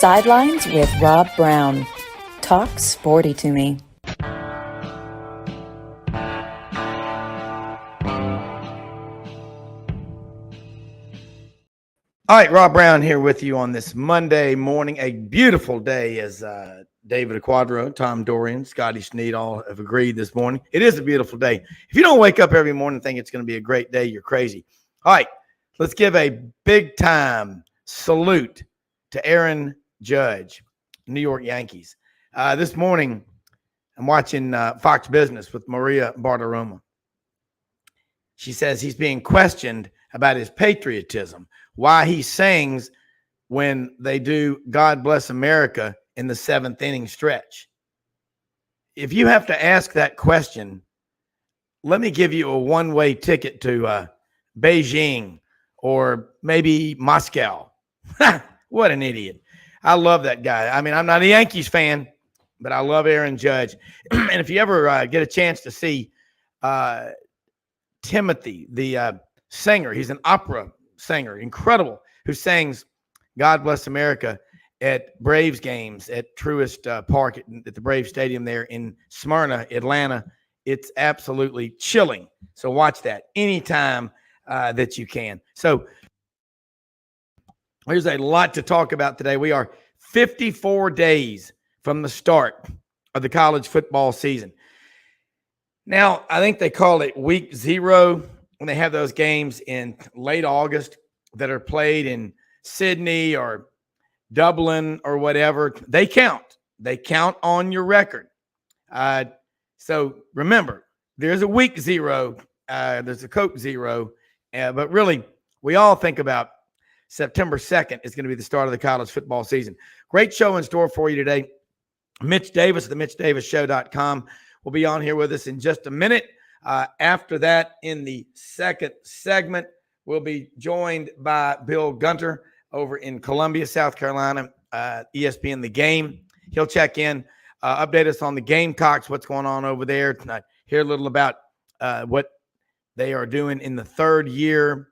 Sidelines with Rob Browne. Talk sporty to me. All right, Rob Browne here with you on this Monday morning. A beautiful day, as David Quadro, Tom Dorian, Scotty Sneed all have agreed this morning. It is a beautiful day. If you don't wake up every morning and think it's going to be a great day, you're crazy. All right, let's give a big time salute to Aaron Judge, New York Yankees. This morning, I'm watching Fox Business with Maria Bartiromo. She says he's being questioned about his patriotism, why he sings when they do God Bless America in the seventh inning stretch. If you have to ask that question, let me give you a one-way ticket to Beijing or maybe Moscow. What an idiot. I love that guy. I mean, I'm not a Yankees fan, but I love Aaron Judge. And if you ever get a chance to see Timothy, the singer, he's an opera singer, incredible, who sings God Bless America at Braves games at Truist Park at the Braves Stadium there in Smyrna, Atlanta. It's absolutely chilling. So watch that anytime that you can. So there's a lot to talk about today. We are 54 days from the start of the college football season. Now, I think they call it week 0 when they have those games in late August that are played in Sydney or Dublin or whatever. They count. They count on your record. So remember, there's a week 0. There's a Coke 0. But really, we all think about September 2nd is going to be the start of the college football season. Great show in store for you today. Mitch Davis, the MitchDavisShow.com, will be on here with us in just a minute. After that, in the second segment, we'll be joined by Bill Gunter over in Columbia, South Carolina, ESPN The Game. He'll check in, update us on the Gamecocks, what's going on over there, hear a little about what they are doing in the third year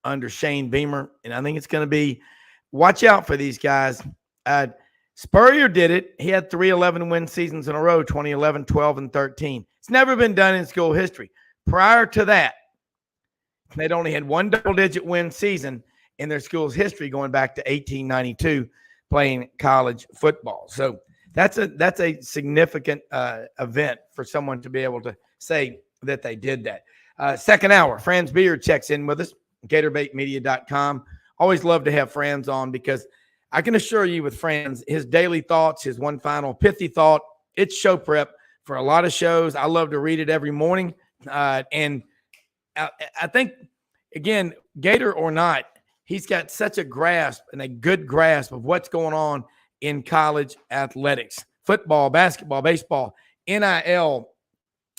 under Shane Beamer. And I think it's going to be, watch out for these guys. Spurrier did it. He had 3 11-win seasons in a row, 2011, 12, and 13. It's never been done in school history. Prior to that, they'd only had 1 double-digit win season in their school's history going back to 1892 playing college football. So that's a significant event for someone to be able to say that they did that. Second hour, Franz Beard checks in with us, GatorBaitMedia.com. Always love to have Franz on because I can assure you with Franz, his daily thoughts, his one final pithy thought, it's show prep for a lot of shows. I love to read it every morning. And I think, again, Gator or not, he's got such a grasp and a good grasp of what's going on in college athletics, football, basketball, baseball, NIL,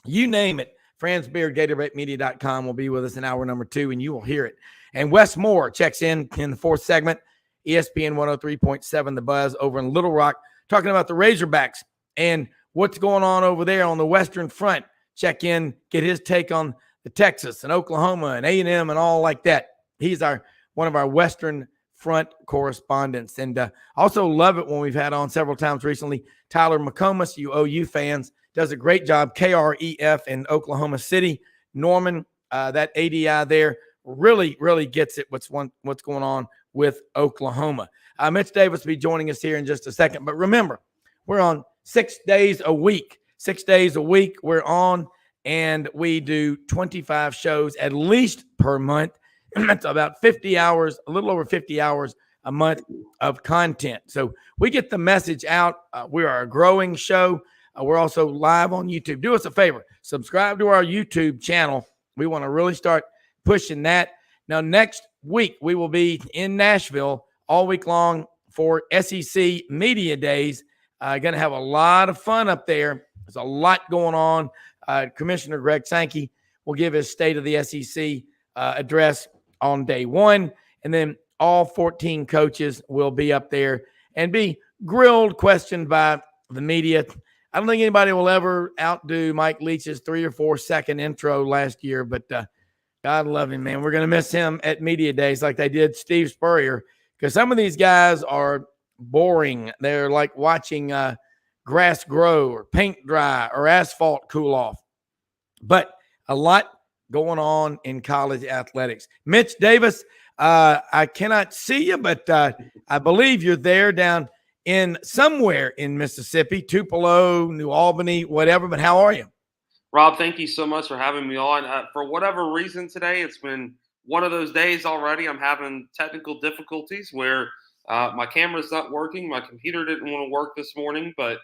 you name it. Franz Beard, GatorBaitMedia.com will be with us in hour number 2, and you will hear it. And Wes Moore checks in the fourth segment, ESPN 103.7 The Buzz over in Little Rock, talking about the Razorbacks and what's going on over there on the Western Front. Check in, get his take on the Texas and Oklahoma and A&M and all like that. He's one of our Western Front correspondents. And also love it when we've had on several times recently, Tyler McComas, you OU fans, does a great job. KREF in Oklahoma City. Norman, that ADI there, really, really gets it what's going on with Oklahoma. Mitch Davis will be joining us here in just a second. But remember, we're on 6 days a week. 6 days a week we're on, and we do 25 shows at least per month. That's about 50 hours, a little over 50 hours a month of content. So we get the message out. We are a growing show. We're also live on YouTube. Do us a favor. Subscribe to our YouTube channel. We want to really start pushing that. Now, next week, we will be in Nashville all week long for SEC Media Days. Going to have a lot of fun up there. There's a lot going on. Commissioner Greg Sankey will give his State of the SEC address on day 1. And then all 14 coaches will be up there and be grilled, questioned by the media. I don't think anybody will ever outdo Mike Leach's 3 or 4 second intro last year, but God love him, man. We're going to miss him at Media Days like they did Steve Spurrier because some of these guys are boring. They're like watching grass grow or paint dry or asphalt cool off. But a lot going on in college athletics. Mitch Davis, I cannot see you, but I believe you're there down in somewhere in Mississippi, Tupelo, New Albany, whatever. But how are you? Rob, thank you so much for having me on. For whatever reason today, it's been one of those days already. I'm having technical difficulties where my camera's not working. My computer didn't want to work this morning, but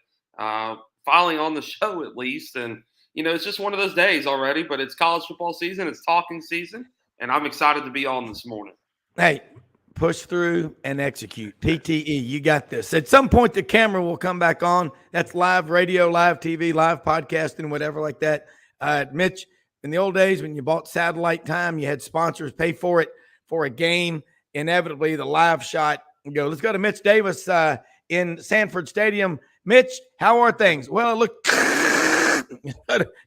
finally on the show at least. And, it's just one of those days already, but it's college football season. It's talking season, and I'm excited to be on this morning. Hey, push through and execute. PTE, you got this. At some point, the camera will come back on. That's live radio, live TV, live podcasting, whatever like that. Mitch, in the old days when you bought satellite time, you had sponsors pay for it for a game. Inevitably, the live shot would go. Let's go to Mitch Davis in Sanford Stadium. Mitch, how are things? Well, look,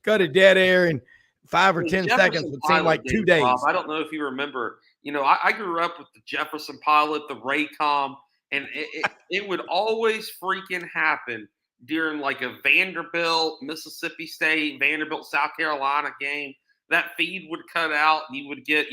go to dead air in 5 or 10 seconds. It seemed like 2 days. Rob, I don't know if you remember. I grew up with the Jefferson Pilot, the Raycom, and it would always freaking happen during like a Vanderbilt, Mississippi State, Vanderbilt, South Carolina game. That feed would cut out, and you would get,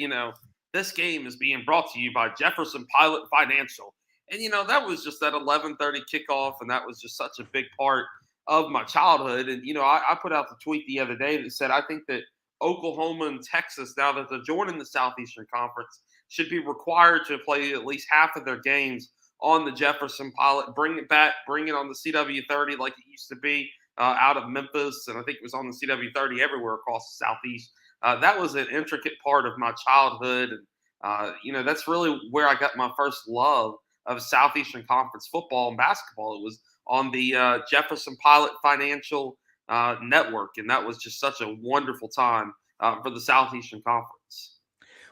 this game is being brought to you by Jefferson Pilot Financial. And, that was just that 11:30 kickoff, and that was just such a big part of my childhood. And, I put out the tweet the other day that said I think that Oklahoma and Texas, now that they're joining the Southeastern Conference, should be required to play at least half of their games on the Jefferson Pilot. Bring it back, bring it on the CW30 like it used to be out of Memphis. And I think it was on the CW30 everywhere across the Southeast. That was an intricate part of my childhood. And, that's really where I got my first love of Southeastern Conference football and basketball. It was on the Jefferson Pilot Financial Network, and that was just such a wonderful time for the Southeastern Conference.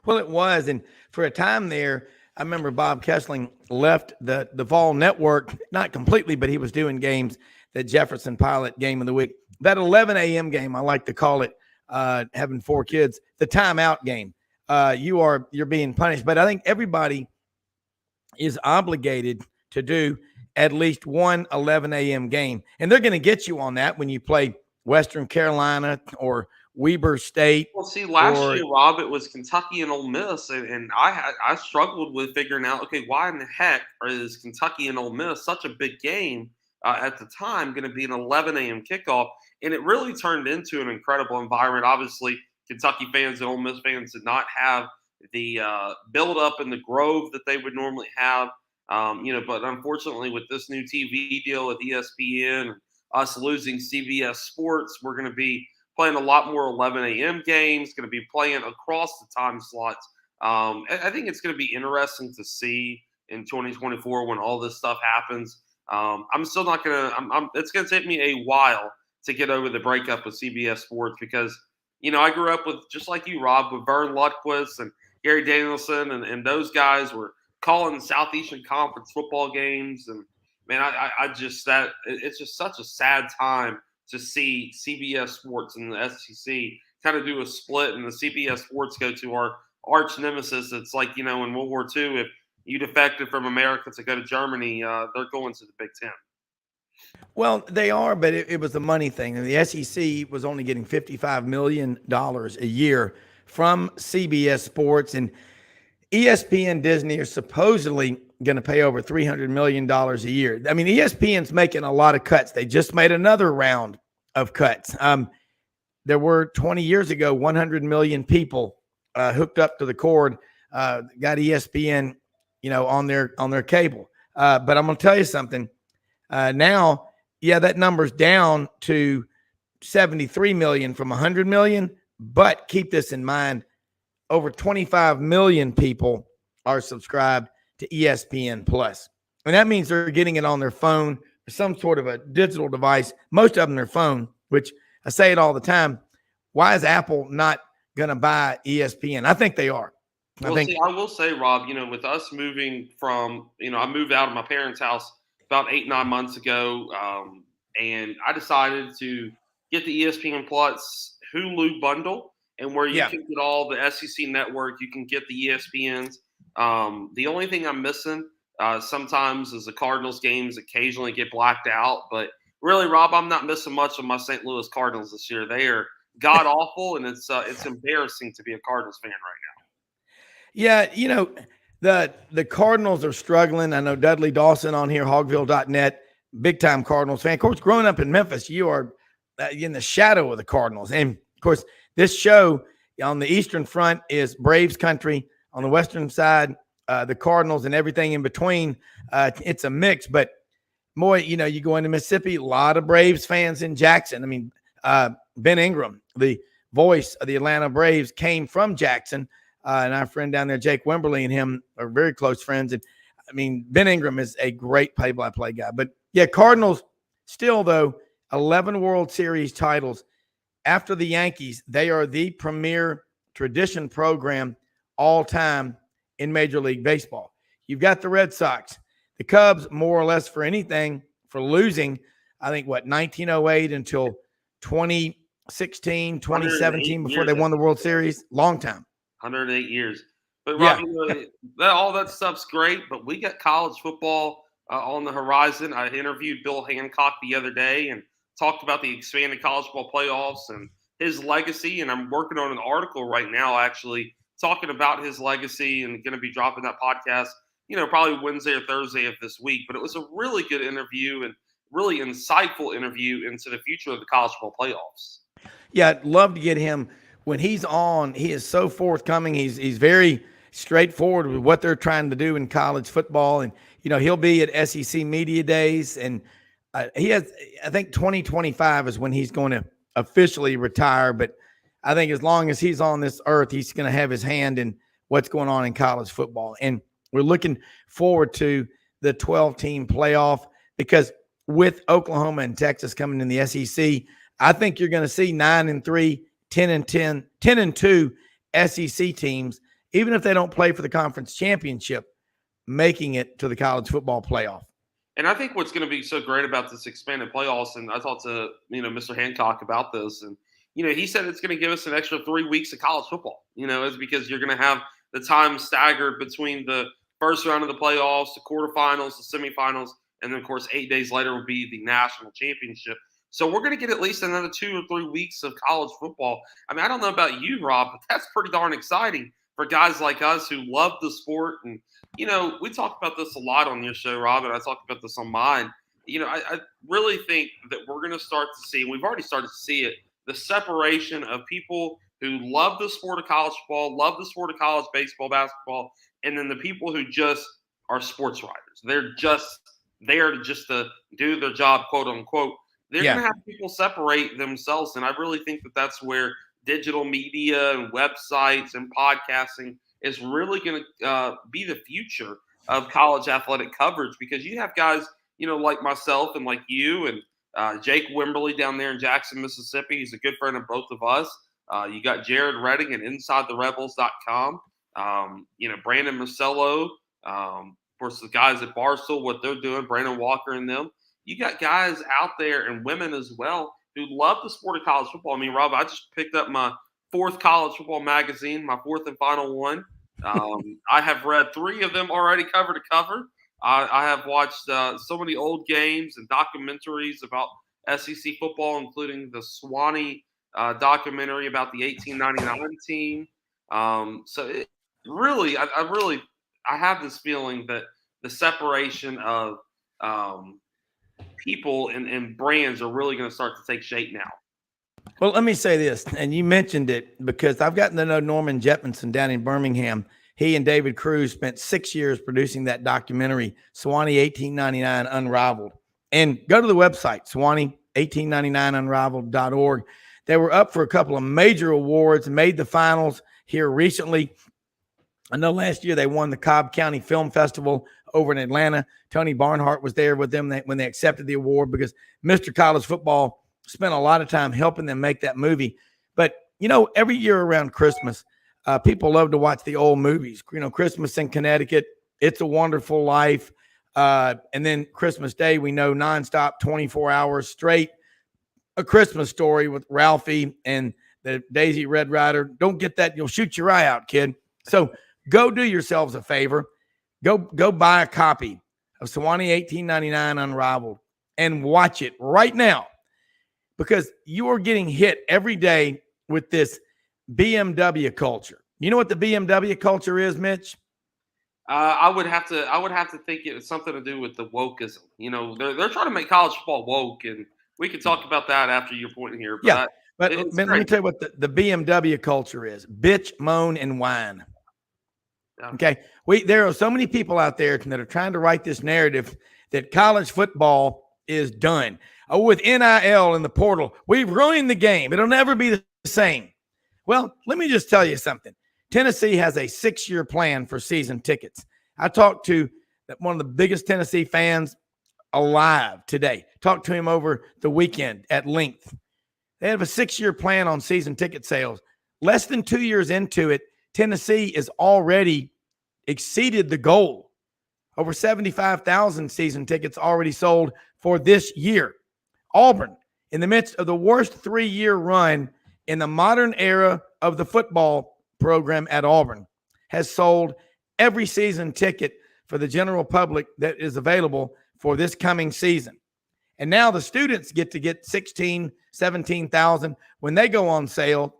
Well, it was, and for a time there, I remember Bob Kessling left the Vol Network, not completely, but he was doing games, the Jefferson Pilot game of the week. That 11 a.m. game, I like to call it, having 4 kids, the timeout game. You're being punished, but I think everybody is obligated to do at least one 11 a.m. game. And they're going to get you on that when you play Western Carolina or Weber State. Well, see, last year, Rob, it was Kentucky and Ole Miss, and I struggled with figuring out, okay, why in the heck is Kentucky and Ole Miss such a big game at the time going to be an 11 a.m. kickoff? And it really turned into an incredible environment. Obviously, Kentucky fans and Ole Miss fans did not have the build-up in the Grove that they would normally have. But unfortunately, with this new TV deal with ESPN, us losing CBS Sports, we're going to be playing a lot more 11 a.m. games, going to be playing across the time slots. I think it's going to be interesting to see in 2024 when all this stuff happens. I'm still not going to – it's going to take me a while to get over the breakup with CBS Sports because, I grew up with, just like you, Rob, with Vern Lundquist and Gary Danielson, and those guys were calling Southeastern Conference football games. And, man, it's just such a sad time to see CBS Sports and the SEC kind of do a split, and the CBS Sports go to our arch nemesis. It's like, in World War II, if you defected from America to go to Germany, they're going to the Big Ten. Well, they are, but it was a money thing. And the SEC was only getting $55 million a year from CBS Sports. And ESPN, Disney are supposedly going to pay over $300 million a year. I mean, ESPN's making a lot of cuts. They just made another round of cuts. There were 20 years ago, 100 million people hooked up to the cord, got ESPN, on their cable. But I'm going to tell you something. Now, that number's down to 73 million from 100 million. But keep this in mind. Over 25 million people are subscribed to ESPN Plus. And that means they're getting it on their phone or some sort of a digital device, most of them their phone, which I say it all the time. Why is Apple not going to buy ESPN? I think they are. I will say, Rob, with us moving from, I moved out of my parents' house about 8-9 months ago, and I decided to get the ESPN Plus Hulu bundle. And where you can get all the SEC network, you can get the ESPNs. The only thing I'm missing Sometimes as the Cardinals games occasionally get blacked out, but really, Rob, I'm not missing much of my St. Louis Cardinals this year. They are god awful, and it's embarrassing to be a Cardinals fan right Yeah, the Cardinals are struggling. I know Dudley Dawson on here, hogville.net, big time Cardinals fan. Of course, growing up in Memphis, you are in the shadow of the Cardinals. And of course, this show on the Eastern front is Braves country. On the Western side, the Cardinals, and everything in between. It's a mix, but more, you go into Mississippi, a lot of Braves fans in Jackson. I mean, Ben Ingram, the voice of the Atlanta Braves, came from Jackson. And our friend down there, Jake Wimberly, and him are very close friends. And I mean, Ben Ingram is a great play-by-play guy. But yeah, Cardinals still, though, 11 World Series titles. After the Yankees, they are the premier tradition program all time in Major League Baseball. You've got the Red Sox, the Cubs, more or less for anything, for losing, I think, 1908 until 2016, 2017, before they won the World Series. Long time. 108 years. But, Rob, all that stuff's great, but we got college football on the horizon. I interviewed Bill Hancock the other day and talked about the expanded college football playoffs and his legacy, and I'm working on an article right now actually talking about his legacy and going to be dropping that podcast, probably Wednesday or Thursday of this week. But it was a really good interview and really insightful interview into the future of the college football playoffs. Yeah, I'd love to get him. When he's on, he is so forthcoming. He's very straightforward with what they're trying to do in college football. And, he'll be at SEC Media Days. And he has, I think 2025 is when he's going to officially retire. But I think as long as he's on this earth, he's going to have his hand in what's going on in college football. And we're looking forward to the 12-team playoff, because with Oklahoma and Texas coming in the SEC, I think you're going to see 9-3, 10-10, 10-2 SEC teams, even if they don't play for the conference championship, making it to the college football playoff. And I think what's going to be so great about this expanded playoffs, and I talked to Mr. Hancock about this, and he said it's going to give us an extra 3 weeks of college football. It's because you're going to have the time staggered between the first round of the playoffs, the quarterfinals, the semifinals, and then of course 8 days later will be the national championship. So we're going to get at least another 2 or 3 weeks of college football. I mean, I don't know about you, Rob, but that's pretty darn exciting for guys like us who love the sport. And, we talk about this a lot on your show, Rob, and I talk about this on mine. I really think that we're going to start to see, and we've already started to see it, the separation of people who love the sport of college football, love the sport of college baseball, basketball, and then the people who just are sports writers. They're just there just to do their job, quote unquote. They're going to have people separate themselves. And I really think that that's where digital media and websites and podcasting is really going to be the future of college athletic coverage, because you have guys, like myself and like you and Jake Wimberly down there in Jackson, Mississippi. He's a good friend of both of us. You got Jared Redding at InsideTheRebels.com. Brandon Marcello, of course, the guys at Barstool, what they're doing, Brandon Walker and them. You got guys out there and women as well who love the sport of college football. I mean, Rob, I just picked up my 4th college football magazine, my 4th and final one. I have read 3 of them already cover to cover. I have watched so many old games and documentaries about SEC football, including the Swanee documentary about the 1899 team. I have this feeling that the separation of people and brands are really going to start to take shape now. Well, let me say this, and you mentioned it because I've gotten to know Norman Jetmanson down in Birmingham. He and David Cruz spent 6 years producing that documentary, Swanee 1899 Unrivaled. And go to the website, Swanee1899unrivaled.org. They were up for a couple of major awards, made the finals here recently. I know last year they won the Cobb County Film Festival over in Atlanta. Tony Barnhart was there with them when they accepted the award, because Mr. College Football spent a lot of time helping them make that movie. But, every year around Christmas, people love to watch the old movies. Christmas in Connecticut, It's a Wonderful Life. And then Christmas Day, we know nonstop, 24 hours straight, A Christmas Story with Ralphie and the Daisy Red Ryder. Don't get that. You'll shoot your eye out, kid. So go do yourselves a favor. Go buy a copy of Sewanee 1899 Unrivaled and watch it right now, because you are getting hit every day with this BMW culture. You know what the BMW culture is, Mitch? I would have to think it was something to do with the wokeism. They're trying to make college football woke, and we can talk about that after your point here. But Yeah, but let me tell you what the BMW culture is: bitch, moan, and whine. Yeah. Okay, there are so many people out there that are trying to write this narrative that college football is done. Oh, with NIL in the portal, we've ruined the game. It'll never be the same. Well, let me just tell you something. Tennessee has a 6-year plan for season tickets. I talked to one of the biggest Tennessee fans alive today. Talked to him over the weekend at length. They have a 6-year plan on season ticket sales. Less than 2 years into it, Tennessee is already exceeded the goal. Over 75,000 season tickets already sold for this year. Auburn, in the midst of the worst 3-year run in the modern era of the football program at Auburn, has sold every season ticket for the general public that is available for this coming season. And now the students get 16, 17,000 when they go on sale.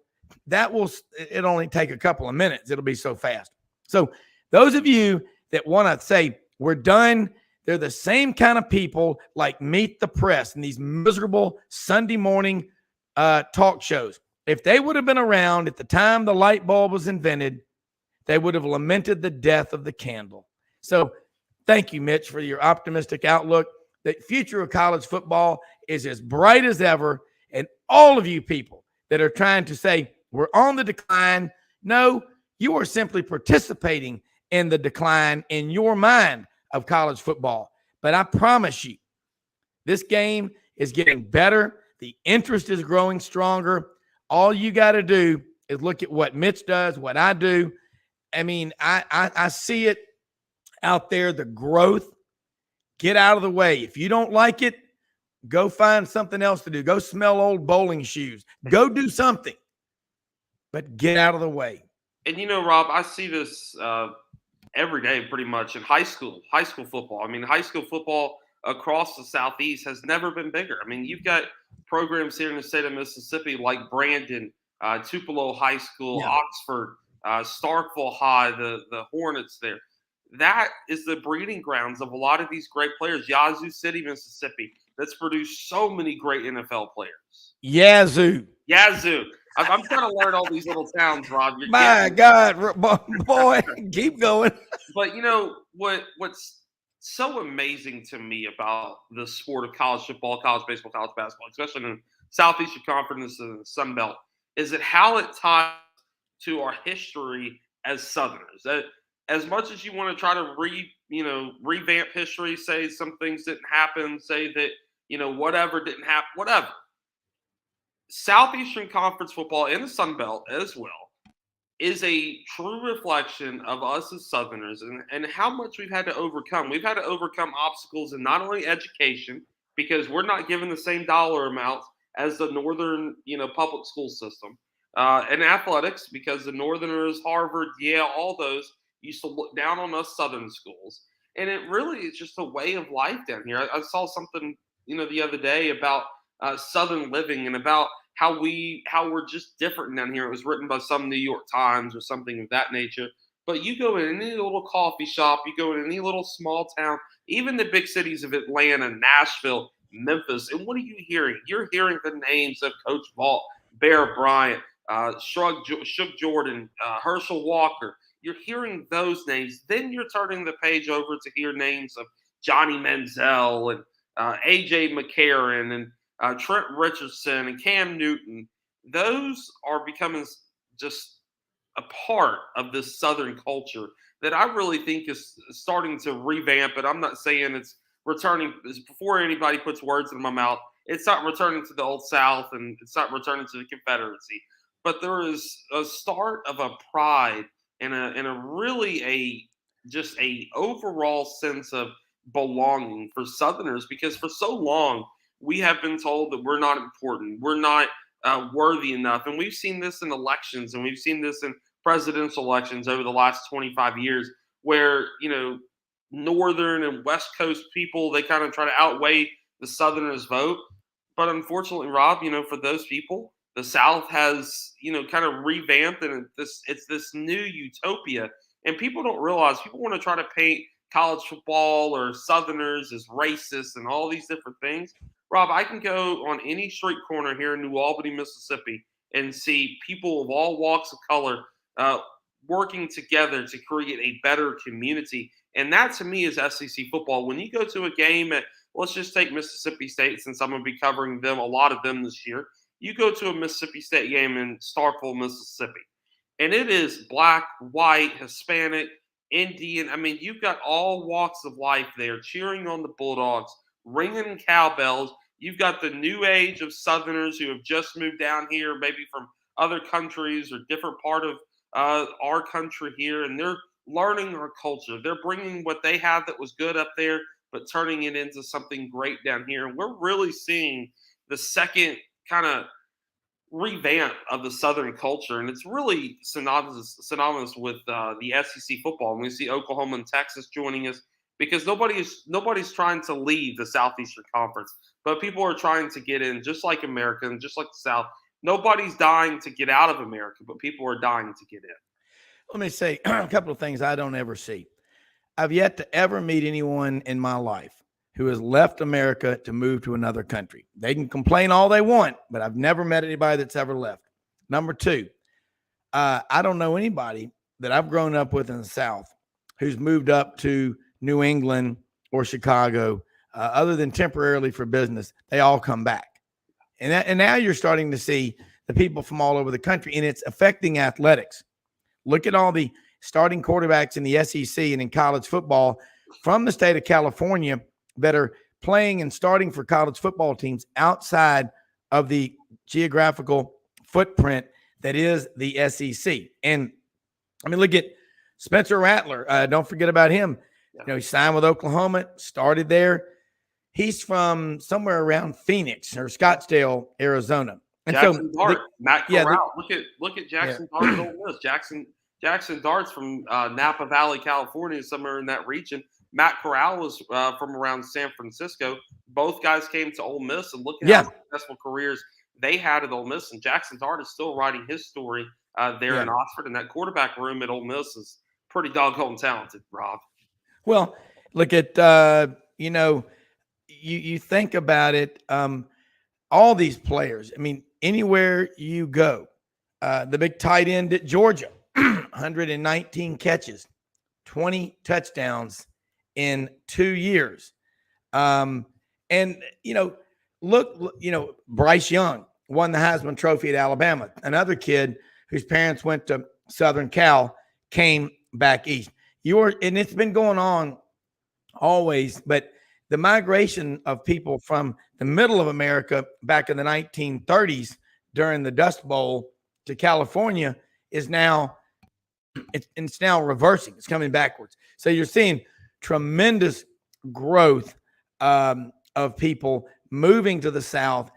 It'll only take a couple of minutes. It'll be so fast. So those of you that want to say we're done, they're the same kind of people like Meet the Press and these miserable Sunday morning talk shows. If they would have been around at the time the light bulb was invented, they would have lamented the death of the candle. So thank you, Mitch, for your optimistic outlook. The future of college football is as bright as ever. And all of you people that are trying to say we're on the decline, no, you are simply participating in the decline in your mind of college football. But I promise you, this game is getting better. The interest is growing stronger. All you got to do is look at what Mitch does, what I do. I mean, I see it out there, the growth. Get out of the way. If you don't like it, go find something else to do. Go smell old bowling shoes. Go do something. But get out of the way. And Rob, I see this every day pretty much in high school football. I mean, high school football across the Southeast has never been bigger. I mean, you've got programs here in the state of Mississippi like Brandon, Tupelo High School, Yeah. Oxford, Starkville High, the Hornets there. That is the breeding grounds of a lot of these great players. Yazoo City, Mississippi, that's produced so many great NFL players. Yazoo. I'm trying to learn all these little towns, Rob. My God, boy, keep going. But what's so amazing to me about the sport of college football, college baseball, college basketball, especially in the Southeastern Conference and the Sun Belt, is that how it ties to our history as Southerners. As much as you want to try to revamp history, say some things didn't happen, say that whatever didn't happen, whatever. Southeastern Conference football in the Sun Belt as well is a true reflection of us as Southerners and how much we've had to overcome. We've had to overcome obstacles in not only education, because we're not given the same dollar amount as the Northern, public school system, and athletics, because the Northerners, Harvard, Yale, all those used to look down on us Southern schools. And it really is just a way of life down here. I saw something, the other day about Southern living and about how we're just different down here. It was written by some New York Times or something of that nature. But you go in any little coffee shop, you go in any little small town, even the big cities of Atlanta, Nashville, Memphis, and what are you hearing? You're hearing the names of Coach Vaught, Bear Bryant, Shug Jordan, Herschel Walker. You're hearing those names. Then you're turning the page over to hear names of Johnny Manziel and A.J. McCarron and Trent Richardson and Cam Newton. Those are becoming just a part of this Southern culture that I really think is starting to revamp it. I'm not saying it's returning, before anybody puts words in my mouth, it's not returning to the Old South and it's not returning to the Confederacy. But there is a start of a pride and a really just a overall sense of belonging for Southerners, because for so long we have been told that we're not important, we're not worthy enough, and we've seen this in elections and we've seen this in presidential elections over the last 25 years, where Northern and West Coast people, they kind of try to outweigh the Southerners' vote. But unfortunately, Rob, for those people, the South has, kind of revamped, and it's this new utopia. And people don't realize, people want to try to paint college football or Southerners as racist and all these different things. Rob, I can go on any street corner here in New Albany, Mississippi, and see people of all walks of color uh, working together to create a better community. And that to me is SEC football. When you go to a game at, let's just take Mississippi State, since I'm going to be covering them, a lot of them this year. You go to a Mississippi State game in Starkville, Mississippi, and it is black, white, Hispanic, Indian. I mean, you've got all walks of life there cheering on the Bulldogs, ringing cowbells. You've got the new age of Southerners who have just moved down here, maybe from other countries or different part of our country here, and they're learning our culture. They're bringing what they have that was good up there, but turning it into something great down here. And we're really seeing the second kind of revamp of the Southern culture, and it's really synonymous with the SEC football. And we see Oklahoma and Texas joining us because nobody's trying to leave the Southeastern Conference, but people are trying to get in, just like America and just like the South. Nobody's dying to get out of America, but people are dying to get in. Let me say a couple of things I don't ever see. I've yet to ever meet anyone in my life who has left America to move to another country. They can complain all they want, but I've never met anybody that's ever left. Number two, I don't know anybody that I've grown up with in the South who's moved up to New England or Chicago, other than temporarily for business. They all come back. And now you're starting to see the people from all over the country, and it's affecting athletics. Look at all the starting quarterbacks in the SEC and in college football from the state of California that are playing and starting for college football teams outside of the geographical footprint that is the SEC. And I mean, look at Spencer Rattler. Don't forget about him. He signed with Oklahoma, started there. He's from somewhere around Phoenix or Scottsdale, Arizona. And Jackson so Dart, Matt Corral. Look at Jackson Dart at Ole Miss. Jackson Dart's from Napa Valley, California, somewhere in that region. Matt Corral was from around San Francisco. Both guys came to Ole Miss, and look at how successful careers they had at Ole Miss. And Jackson Dart is still writing his story there in Oxford. And that quarterback room at Ole Miss is pretty doggone talented, Rob. Well, look at you think about it. All these players. I mean, anywhere you go, the big tight end at Georgia, 119 catches, 20 touchdowns in 2 years. And, Bryce Young won the Heisman Trophy at Alabama. Another kid whose parents went to Southern Cal came back east. And it's been going on always, but the migration of people from the middle of America back in the 1930s during the Dust Bowl to California is now it's now reversing. It's coming backwards. So you're seeing tremendous growth of people moving to the South.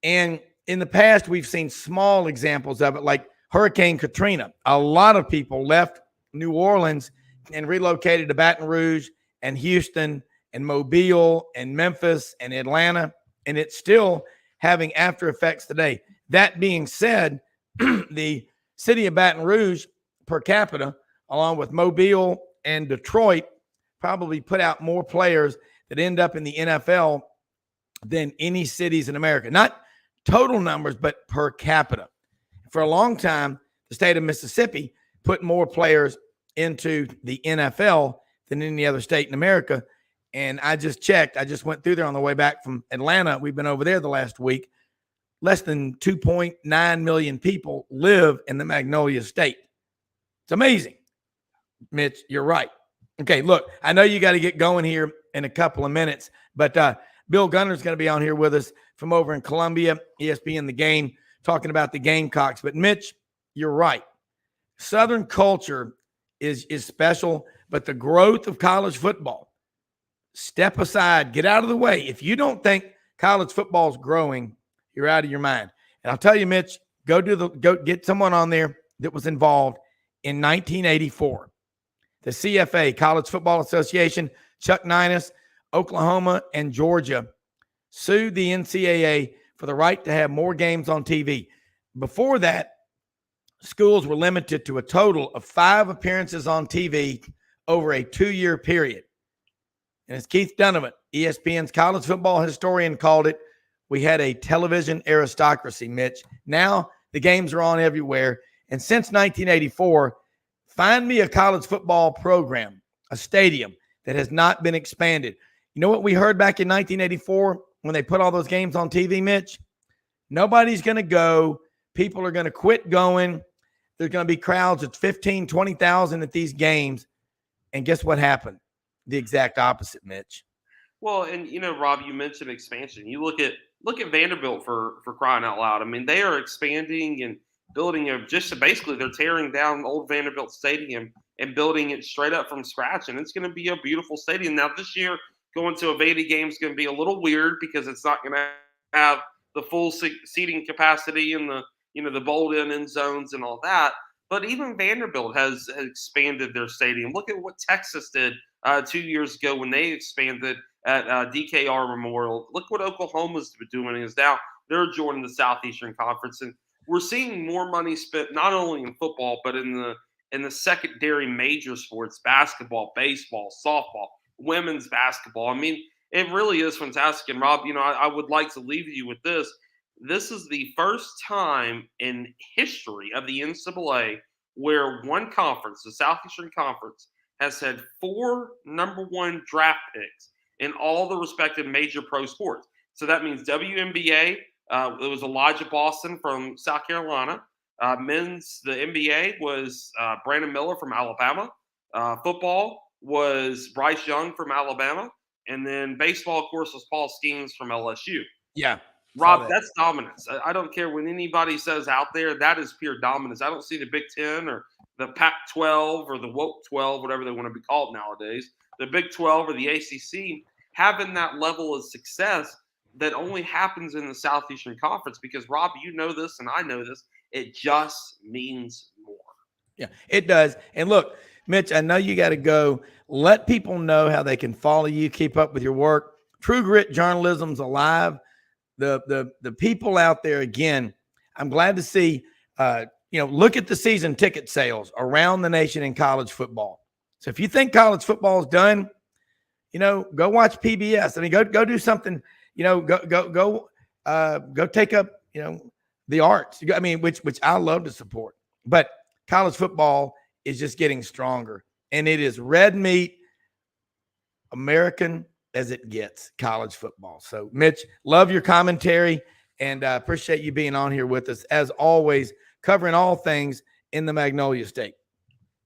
And in the past, we've seen small examples of it, like Hurricane Katrina. A lot of people left New Orleans and relocated to Baton Rouge and Houston and Mobile and Memphis and Atlanta, and it's still having after effects today. That being said, the city of Baton Rouge per capita, along with Mobile and Detroit, probably put out more players that end up in the NFL than any cities in America. Not total numbers, but per capita. For a long time, the state of Mississippi put more players into the NFL than any other state in America. And I just checked. I just went through there on the way back from Atlanta. We've been over there the last week. Less than 2.9 million people live in the Magnolia State. It's amazing. Mitch, you're right. Okay, look, I know you got to get going here in a couple of minutes, but Bill Gunter's going to be on here with us from over in Columbia, ESPN The Game, talking about the Gamecocks. But Mitch, you're right. Southern culture is special, but the growth of college football, step aside, get out of the way. If you don't think college football is growing, you're out of your mind. And I'll tell you, Mitch, go get someone on there that was involved in 1984. the CFA, College Football Association, Chuck Ninus, Oklahoma, and Georgia sued the NCAA for the right to have more games on TV. Before that, schools were limited to a total of 5 appearances on TV over a 2-year period. And as Keith Donovan, ESPN's college football historian, called it, we had a television aristocracy, Mitch. Now the games are on everywhere. And since 1984, find me a college football program, a stadium that has not been expanded. You know what we heard back in 1984 when they put all those games on TV, Mitch? Nobody's going to go. People are going to quit going. There's going to be crowds of 15, 20,000 at these games. And guess what happened? The exact opposite, Mitch. Well, and Rob, you mentioned expansion. You look at Vanderbilt for crying out loud. I mean, they are expanding and building basically they're tearing down old Vanderbilt Stadium and building it straight up from scratch, and it's going to be a beautiful stadium. Now this year, going to a Vandy game is going to be a little weird because it's not going to have the full seating capacity and the bowled-in end zones and all that. But even Vanderbilt has expanded their stadium. Look at what Texas did 2 years ago when they expanded at DKR Memorial. Look what Oklahoma's doing is now they're joining the Southeastern Conference, and we're seeing more money spent not only in football but in the secondary major sports: basketball, baseball, softball, women's basketball. I mean, it really is fantastic. And Rob, I would like to leave you with this. This is the first time in history of the NCAA where one conference, the Southeastern Conference, has had 4 number 1 draft picks in all the respective major pro sports. So that means WNBA, it was Elijah Boston from South Carolina. Men's, the NBA was Brandon Miller from Alabama. Football was Bryce Young from Alabama. And then baseball, of course, was Paul Skeens from LSU. Yeah. Rob, that's dominance. I don't care what anybody says out there. That is pure dominance. I don't see the Big Ten or the Pac-12 or the Woke 12, whatever they want to be called nowadays, the Big 12 or the ACC having that level of success that only happens in the Southeastern Conference. Because, Rob, you know this and I know this. It just means more. Yeah, it does. And look, Mitch, I know you got to go. Let people know how they can follow you, keep up with your work. True Grit Journalism's alive. The people out there, again, I'm glad to see, look at the season ticket sales around the nation in college football. So if you think college football is done, go watch PBS. I mean, go do something, go take up, the arts. I mean, which I love to support. But college football is just getting stronger, and it is red meat, American as it gets, college football. So, Mitch, love your commentary, and appreciate you being on here with us, as always, covering all things in the Magnolia State.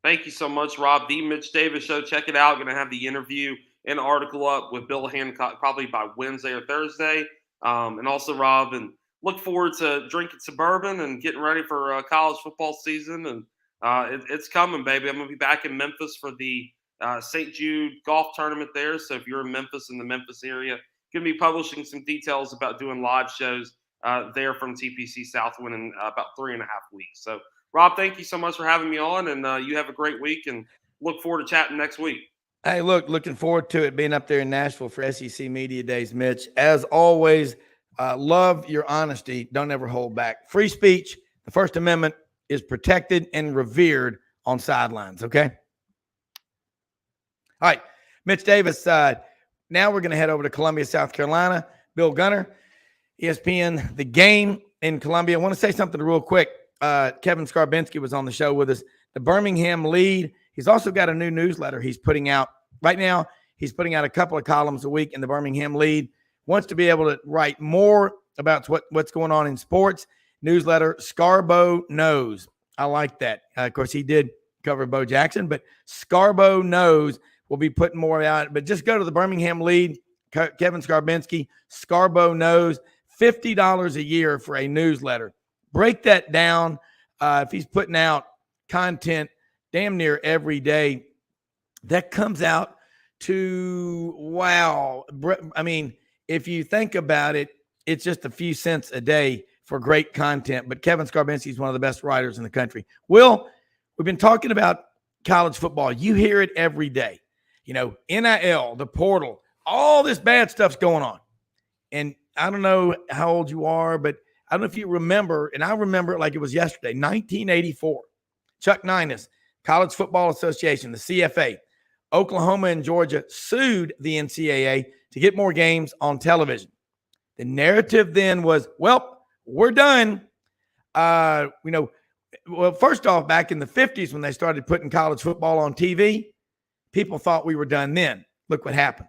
Thank you so much, Rob. The Mitch Davis Show. Check it out. Going to have the interview and article up with Bill Hancock probably by Wednesday or Thursday. And also, Rob, and look forward to drinking some bourbon and getting ready for college football season. And it's coming, baby. I'm going to be back in Memphis for the St. Jude golf tournament there. So if you're in Memphis, in the Memphis area, going to be publishing some details about doing live shows there from TPC Southwind in about 3.5 weeks. So, Rob, thank you so much for having me on, and you have a great week, and look forward to chatting next week. Hey, looking forward to it, being up there in Nashville for SEC Media Days, Mitch. As always, love your honesty. Don't ever hold back. Free speech, the First Amendment, is protected and revered on Sidelines, okay? All right, Mitch Davis. Now we're going to head over to Columbia, South Carolina. Bill Gunter, ESPN, The Game in Columbia. I want to say something real quick. Kevin Skarbinski was on the show with us. The Birmingham Lead. He's also got a new newsletter he's putting out. Right now, he's putting out a couple of columns a week in the Birmingham Lead. Wants to be able to write more about what's going on in sports. Newsletter, Scarbo Knows. I like that. Of course, he did cover Bo Jackson, but Scarbo Knows. We'll be putting more out, but just go to the Birmingham Lead, Kevin Skarbinski, Scarbo Knows, $50 a year for a newsletter. Break that down. If he's putting out content damn near every day, that comes out to, wow. I mean, if you think about it, it's just a few cents a day for great content, but Kevin Skarbinski is one of the best writers in the country. Will, we've been talking about college football. You hear it every day. NIL, the portal, all this bad stuff's going on. And I don't know how old you are, but I don't know if you remember, and I remember it like it was yesterday, 1984. Chuck Ninus, College Football Association, the CFA, Oklahoma and Georgia sued the NCAA to get more games on television. The narrative then was, well, we're done. First off, back in the 50s when they started putting college football on TV, people thought we were done then. Look what happened.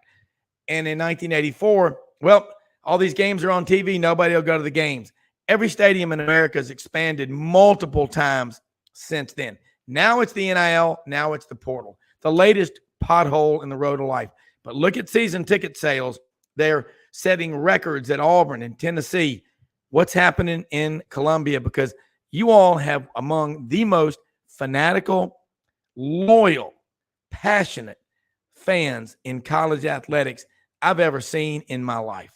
And in 1984, well, all these games are on TV. Nobody will go to the games. Every stadium in America has expanded multiple times since then. Now it's the NIL. Now it's the portal. The latest pothole in the road of life. But look at season ticket sales. They're setting records at Auburn and Tennessee. What's happening in Columbia? Because you all have among the most fanatical, loyal, passionate fans in college athletics I've ever seen in my life.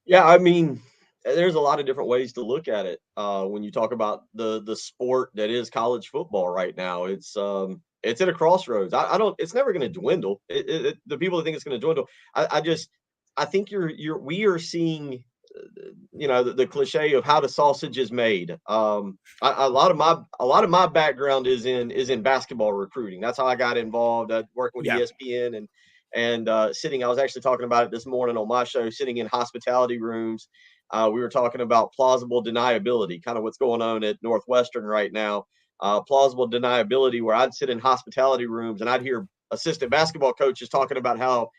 Yeah, I mean, there's a lot of different ways to look at it. When you talk about the sport that is college football right now, it's at a crossroads. It's never going to dwindle. The people that think it's going to dwindle, I think we are seeing, the cliche of how the sausage is made. A lot of my background is in basketball recruiting. That's how I got involved. Working with ESPN and sitting. I was actually talking about it this morning on my show. Sitting in hospitality rooms, we were talking about plausible deniability, kind of what's going on at Northwestern right now. Plausible deniability, where I'd sit in hospitality rooms and I'd hear assistant basketball coaches talking about how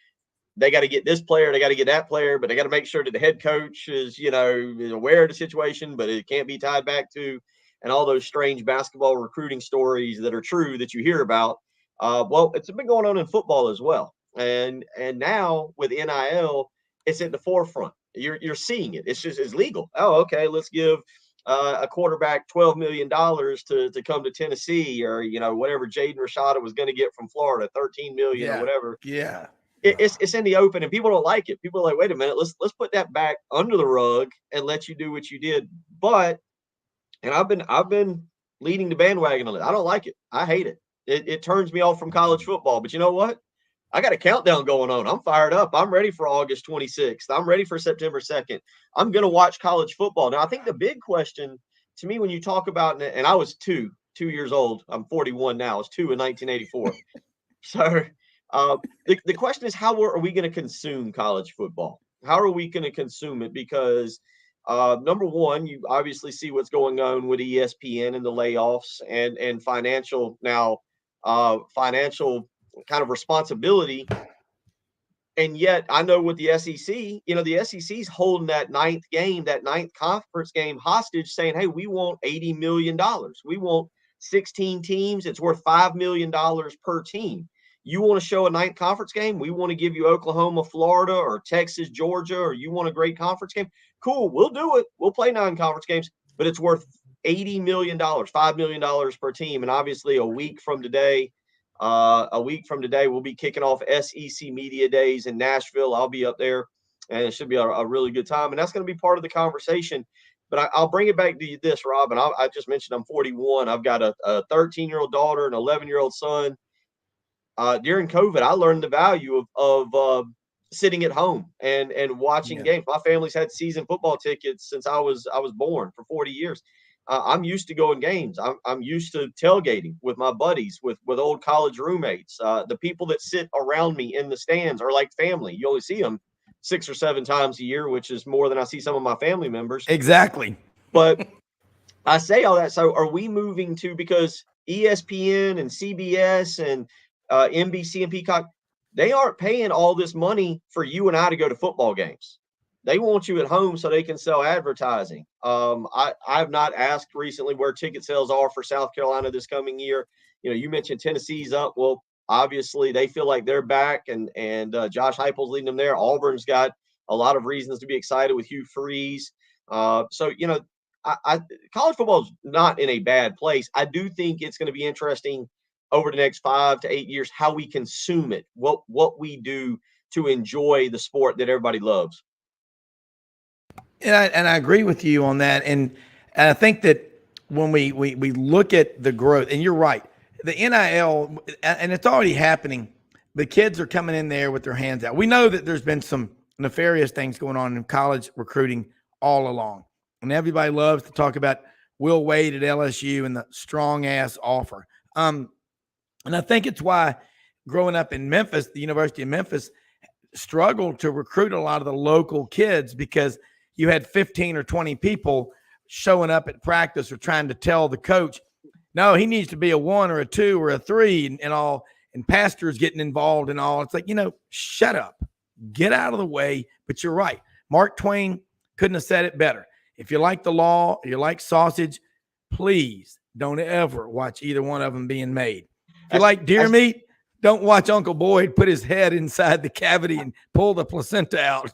they got to get this player, they got to get that player, but they got to make sure that the head coach is aware of the situation, but it can't be tied back to, and all those strange basketball recruiting stories that are true that you hear about. Well, it's been going on in football as well. And now with NIL, it's at the forefront. You're seeing it. It's legal. Oh, okay. Let's give a quarterback $12 million to come to Tennessee, or whatever Jaden Rashada was going to get from Florida, $13 million or whatever. Yeah. It's in the open, and people don't like it. People are like, wait a minute, let's put that back under the rug and let you do what you did. But, and I've been leading the bandwagon on it. I don't like it. I hate it. It turns me off from college football. But you know what? I got a countdown going on. I'm fired up. I'm ready for August 26th. I'm ready for September 2nd. I'm going to watch college football. Now, I think the big question to me when you talk about, and I was two years old. I'm 41 now. I was 2 in 1984. So the question is, how are we going to consume college football? How are we going to consume it? Because number one, you obviously see what's going on with ESPN and the layoffs and financial kind of responsibility. And yet I know with the SEC, the SEC's holding that ninth conference game hostage, saying, hey, we want $80 million. We want 16 teams. It's worth $5 million per team. You want to show a ninth conference game? We want to give you Oklahoma, Florida, or Texas, Georgia, or you want a great conference game? Cool, we'll do it. We'll play 9 conference games, but it's worth $80 million, $5 million per team. And obviously a week from today, we'll be kicking off SEC Media Days in Nashville. I'll be up there, and it should be a really good time. And that's going to be part of the conversation. But I'll bring it back to this, Rob. And I just mentioned I'm 41. I've got a 13-year-old daughter, an 11-year-old son. During COVID, I learned the value of sitting at home and watching games. My family's had season football tickets since I was born for 40 years. I'm used to going games. I'm used to tailgating with my buddies, with old college roommates. The people that sit around me in the stands are like family. You only see them 6 or 7 times a year, which is more than I see some of my family members. Exactly. But I say all that. So are we moving to, because ESPN and CBS and NBC and Peacock, they aren't paying all this money for you and I to go to football games. They want you at home so they can sell advertising. I've not asked recently where ticket sales are for South Carolina this coming year. You mentioned Tennessee's up. Well, obviously they feel like they're back, and Josh Heupel's leading them there. Auburn's got a lot of reasons to be excited with Hugh Freeze. So college football is not in a bad place. I do think it's going to be interesting over the next 5 to 8 years how we consume it, what we do to enjoy the sport that everybody loves. And I agree with you on that. And I think that when we look at the growth, and you're right, the NIL, and it's already happening. The kids are coming in there with their hands out. We know that there's been some nefarious things going on in college recruiting all along. And everybody loves to talk about Will Wade at LSU and the strong ass offer. And I think it's why growing up in Memphis, the University of Memphis struggled to recruit a lot of the local kids because you had 15 or 20 people showing up at practice or trying to tell the coach, no, he needs to be a 1 or a 2 or a 3 and all, and pastors getting involved and all. It's like, shut up, get out of the way. But you're right. Mark Twain couldn't have said it better. If you like the law, you like sausage, please don't ever watch either one of them being made. If you like deer meat, don't watch Uncle Boyd put his head inside the cavity and pull the placenta out.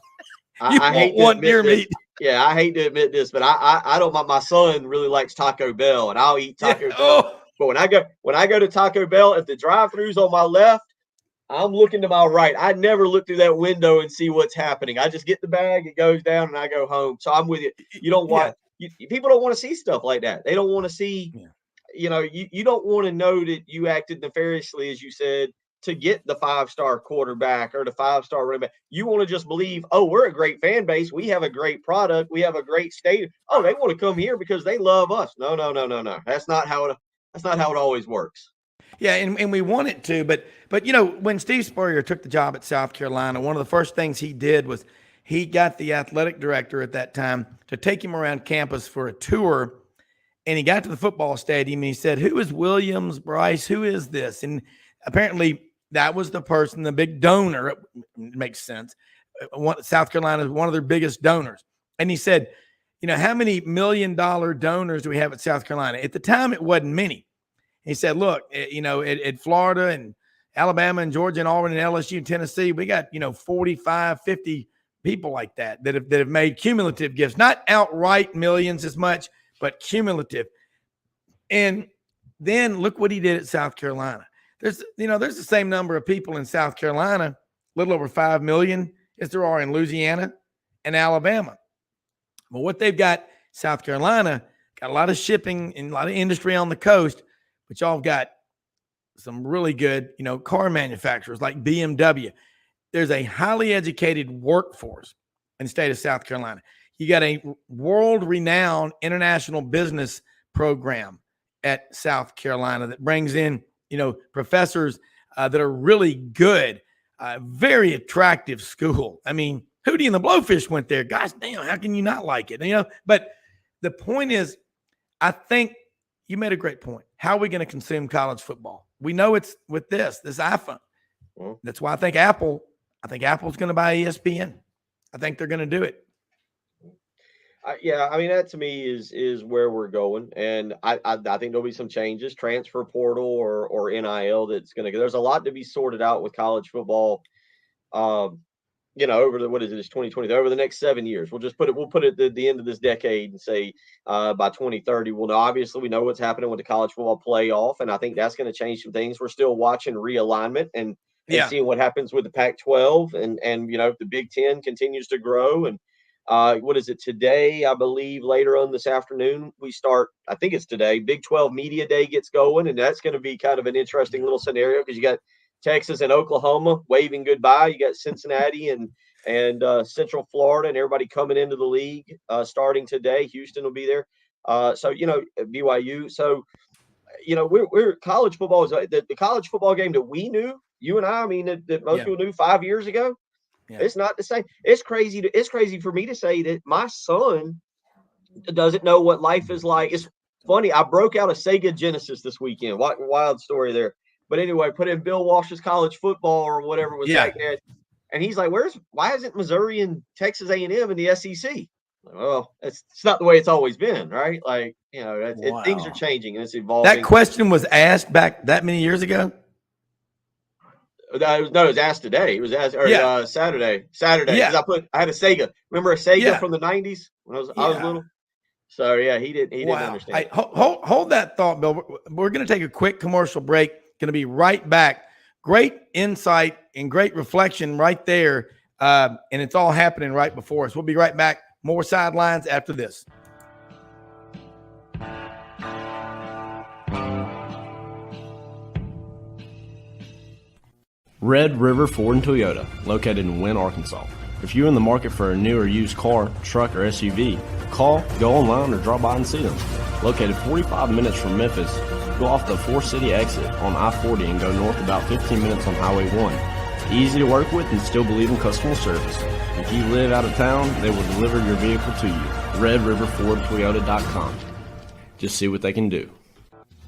I hate want deer meat. Yeah, I hate to admit this, but I don't. My son really likes Taco Bell, and I'll eat Taco Bell. Oh. But when I go to Taco Bell, if the drive-thru's on my left, I'm looking to my right. I never look through that window and see what's happening. I just get the bag, it goes down, and I go home. So I'm with you. You don't want people don't want to see stuff like that. They don't want to see. Yeah. You don't want to know that you acted nefariously, as you said, to get the 5-star quarterback or the 5-star running back. You want to just believe, oh, we're a great fan base. We have a great product. We have a great stadium. Oh, they want to come here because they love us. No. That's not how it always works. Yeah, and we want it to, but when Steve Spurrier took the job at South Carolina, one of the first things he did was he got the athletic director at that time to take him around campus for a tour, and he got to the football stadium and he said, "Who is Williams Bryce? Who is this?" And apparently that was the person, the big donor. It makes sense. South Carolina is one of their biggest donors. And he said, how many $1 million donors do we have at South Carolina? At the time, it wasn't many. He said, look, at Florida and Alabama and Georgia and Auburn and LSU and Tennessee, we got, 45, 50 people like that have made cumulative gifts, not outright millions as much, but cumulative. And then look what he did at South Carolina. There's the same number of people in South Carolina, a little over 5 million, as there are in Louisiana and Alabama. But what they've got, South Carolina, got a lot of shipping and a lot of industry on the coast, but y'all have got some really good, car manufacturers like BMW. There's a highly educated workforce in the state of South Carolina. You got a world-renowned international business program at South Carolina that brings in professors that are really good, very attractive school. I mean, Hootie and the Blowfish went there. Gosh damn, how can you not like it? But the point is, I think you made a great point. How are we going to consume college football? We know it's with this iPhone. That's why I think Apple's going to buy ESPN. I think they're going to do it. Yeah, I mean, that to me is where we're going, and I think there'll be some changes, transfer portal or NIL that's going to go. There's a lot to be sorted out with college football. Over it's 2020, over the next 7 years. We'll put it at the end of this decade and say by 2030. Well, now obviously we know what's happening with the college football playoff, and I think that's going to change some things. We're still watching realignment and seeing what happens with the Pac-12 and the Big Ten continues to grow. And what is it today? I believe later on this afternoon we start. I think it's today. Big 12 Media Day gets going, and that's going to be kind of an interesting little scenario because you got Texas and Oklahoma waving goodbye. You got Cincinnati and Central Florida and everybody coming into the league starting today. Houston will be there. BYU. So we're college football is the college football game that we knew. You and I mean that most people knew 5 years ago. Yeah. It's not the same. It's crazy for me to say that my son doesn't know what life is like. It's funny. I broke out a Sega Genesis this weekend. Wild story there. But anyway, put in Bill Walsh's college football or whatever was back there. And he's like, why isn't Missouri and Texas A&M in the SEC? Well, it's not the way it's always been, right? Like, things are changing and it's evolving. That question was asked back that many years ago? No, it was asked today. It was asked Saturday. Yeah. I had a Sega. Remember a Sega from the 90s when I was little? So he didn't understand. Hey, hold that thought, Bill. We're going to take a quick commercial break. Going to be right back. Great insight and great reflection right there. And it's all happening right before us. We'll be right back. More Sidelines after this. Red River Ford and Toyota, located in Wynne, Arkansas. If you're in the market for a new or used car, truck, or SUV, call, go online, or drop by and see them. Located 45 minutes from Memphis, go off the 4-city exit on I-40 and go north about 15 minutes on Highway 1. Easy to work with and still believe in customer service. If you live out of town, they will deliver your vehicle to you. RedRiverFordToyota.com. Just see what they can do.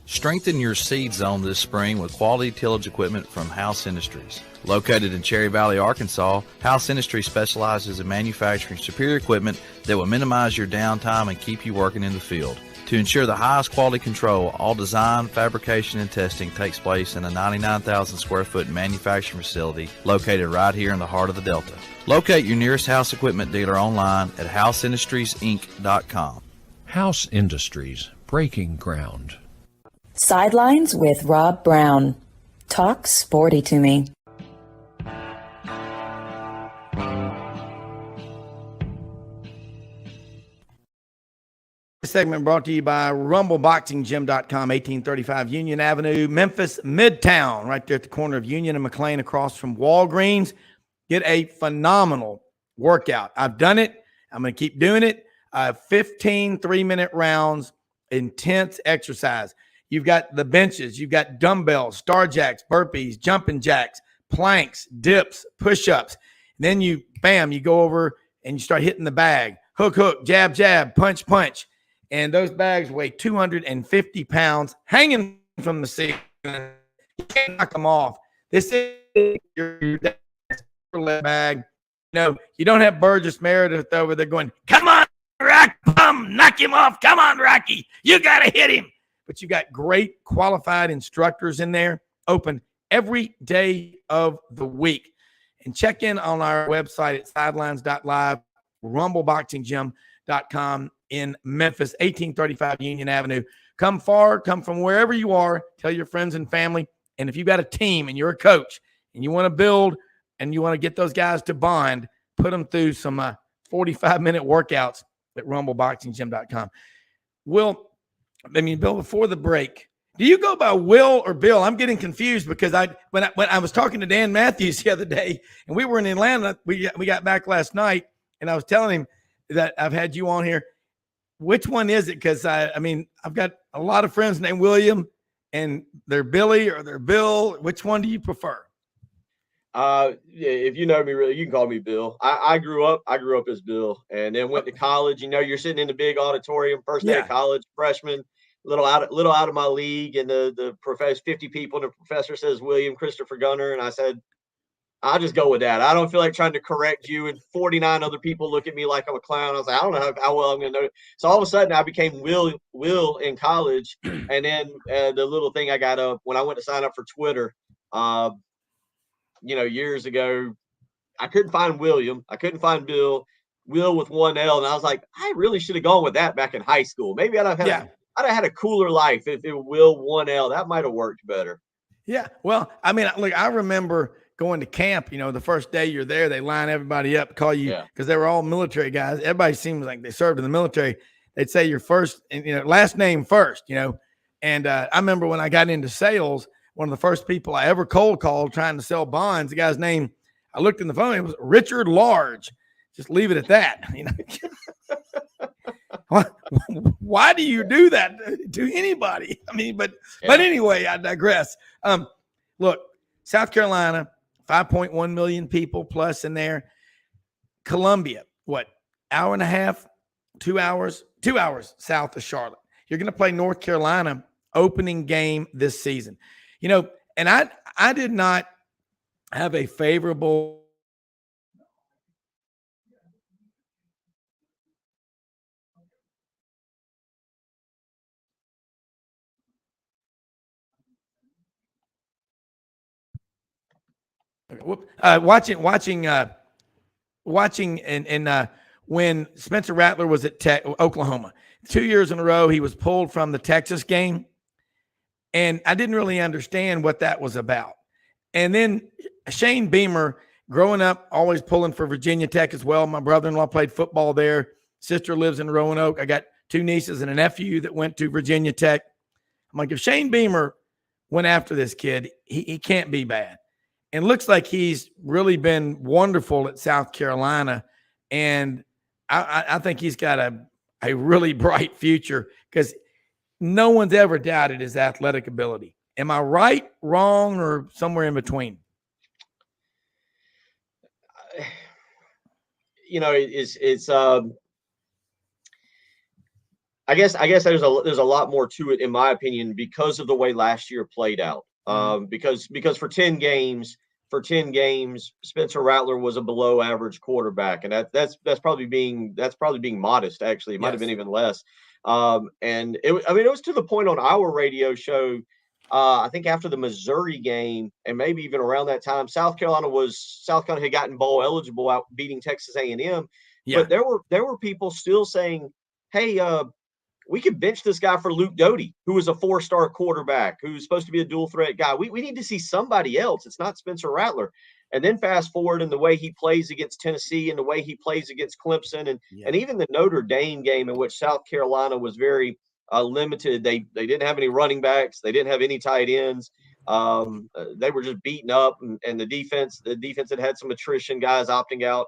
Strengthen your seed zone this spring with quality tillage equipment from House Industries. Located in Cherry Valley, Arkansas, House Industries specializes in manufacturing superior equipment that will minimize your downtime and keep you working in the field. To ensure the highest quality control, all design, fabrication, and testing takes place in a 99,000 square foot manufacturing facility located right here in the heart of the Delta. Locate your nearest House equipment dealer online at houseindustriesinc.com. House Industries, breaking ground. Sidelines with Rob Browne. Talk sporty to me. This segment brought to you by RumbleBoxingGym.com, 1835 Union Avenue, Memphis, Midtown, right there at the corner of Union and McLean across from Walgreens. Get a phenomenal workout. I've done it. I'm going to keep doing it. 15 3-minute rounds, intense exercise. You've got the benches. You've got dumbbells, star jacks, burpees, jumping jacks, planks, dips, push-ups. Then you go over and you start hitting the bag. Hook, hook, jab, jab, punch, punch. And those bags weigh 250 pounds hanging from the ceiling. You can't knock them off. This is your bag. You don't have Burgess Meredith over there going, come on, Rock, knock him off. Come on, Rocky. You got to hit him. But you got great qualified instructors in there, open every day of the week. And check in on our website at sidelines.live, rumbleboxinggym.com in Memphis, 1835 Union Avenue. Come from wherever you are. Tell your friends and family. And if you've got a team and you're a coach and you want to build and you want to get those guys to bond, put them through some 45-minute workouts at rumbleboxinggym.com. Bill, before the break, do you go by Will or Bill? I'm getting confused because when I was talking to Dan Matthews the other day, and we were in Atlanta, we got back last night, and I was telling him that I've had you on here. Which one is it? Because I've got a lot of friends named William, and they're Billy or they're Bill. Which one do you prefer? If you know me really, you can call me Bill. I grew up as Bill, and then went to college. You're sitting in the big auditorium, first day of college, freshman, little out of my league, and the professor, 50 people, and the professor says William Christopher Gunter, and I said, I'll just go with that. I don't feel like trying to correct you, and 49 other people look at me like I'm a clown. I was like, I don't know how well I'm going to know it. So all of a sudden, I became Will in college, and then the little thing I got up when I went to sign up for Twitter. Years ago, I couldn't find William. I couldn't find Bill. Will with one L, and I was like, I really should have gone with that back in high school. Maybe I'd have had a cooler life if it Will 1L. That might have worked better. Yeah. Well, I remember going to camp. The first day you're there, they line everybody up, call you because they were all military guys. Everybody seems like they served in the military. They'd say your first, last name first. And I remember when I got into sales. One of the first people I ever cold called trying to sell bonds, the guy's name, I looked in the phone, it was Richard Large. Just leave it at that. Why do you do that to anybody? But anyway, I digress. Look, South Carolina, 5.1 million people plus in there. Columbia, hour and a half, 2 hours south of Charlotte. You're going to play North Carolina opening game this season. And I did not have a favorable watching and when Spencer Rattler was at Oklahoma 2 years in a row, he was pulled from the Texas game. And I didn't really understand what that was about. And then Shane Beamer, growing up, always pulling for Virginia Tech as well. My brother-in-law played football there. Sister lives in Roanoke. I got 2 nieces and a nephew that went to Virginia Tech. I'm like, if Shane Beamer went after this kid, he can't be bad. and looks like he's really been wonderful at South Carolina. And I think he's got a really bright future because no one's ever doubted his athletic ability. Am I right, wrong, or somewhere in between? It's I guess there's a lot more to it, in my opinion, because of the way last year played out. Because for 10 games, Spencer Rattler was a below average quarterback, and that's probably being modest. Actually, it might have been even less. And it was to the point on our radio show. I think after the Missouri game, and maybe even around that time, South Carolina had gotten bowl eligible out beating Texas A&M. Yeah. But there were people still saying, "Hey, we could bench this guy for Luke Doty, who was a 4-star quarterback, who's supposed to be a dual threat guy. We need to see somebody else. It's not Spencer Rattler." And then fast forward in the way he plays against Tennessee and the way he plays against Clemson and even the Notre Dame game, in which South Carolina was very limited. They didn't have any running backs. They didn't have any tight ends. They were just beaten up, and the defense had some attrition, guys opting out.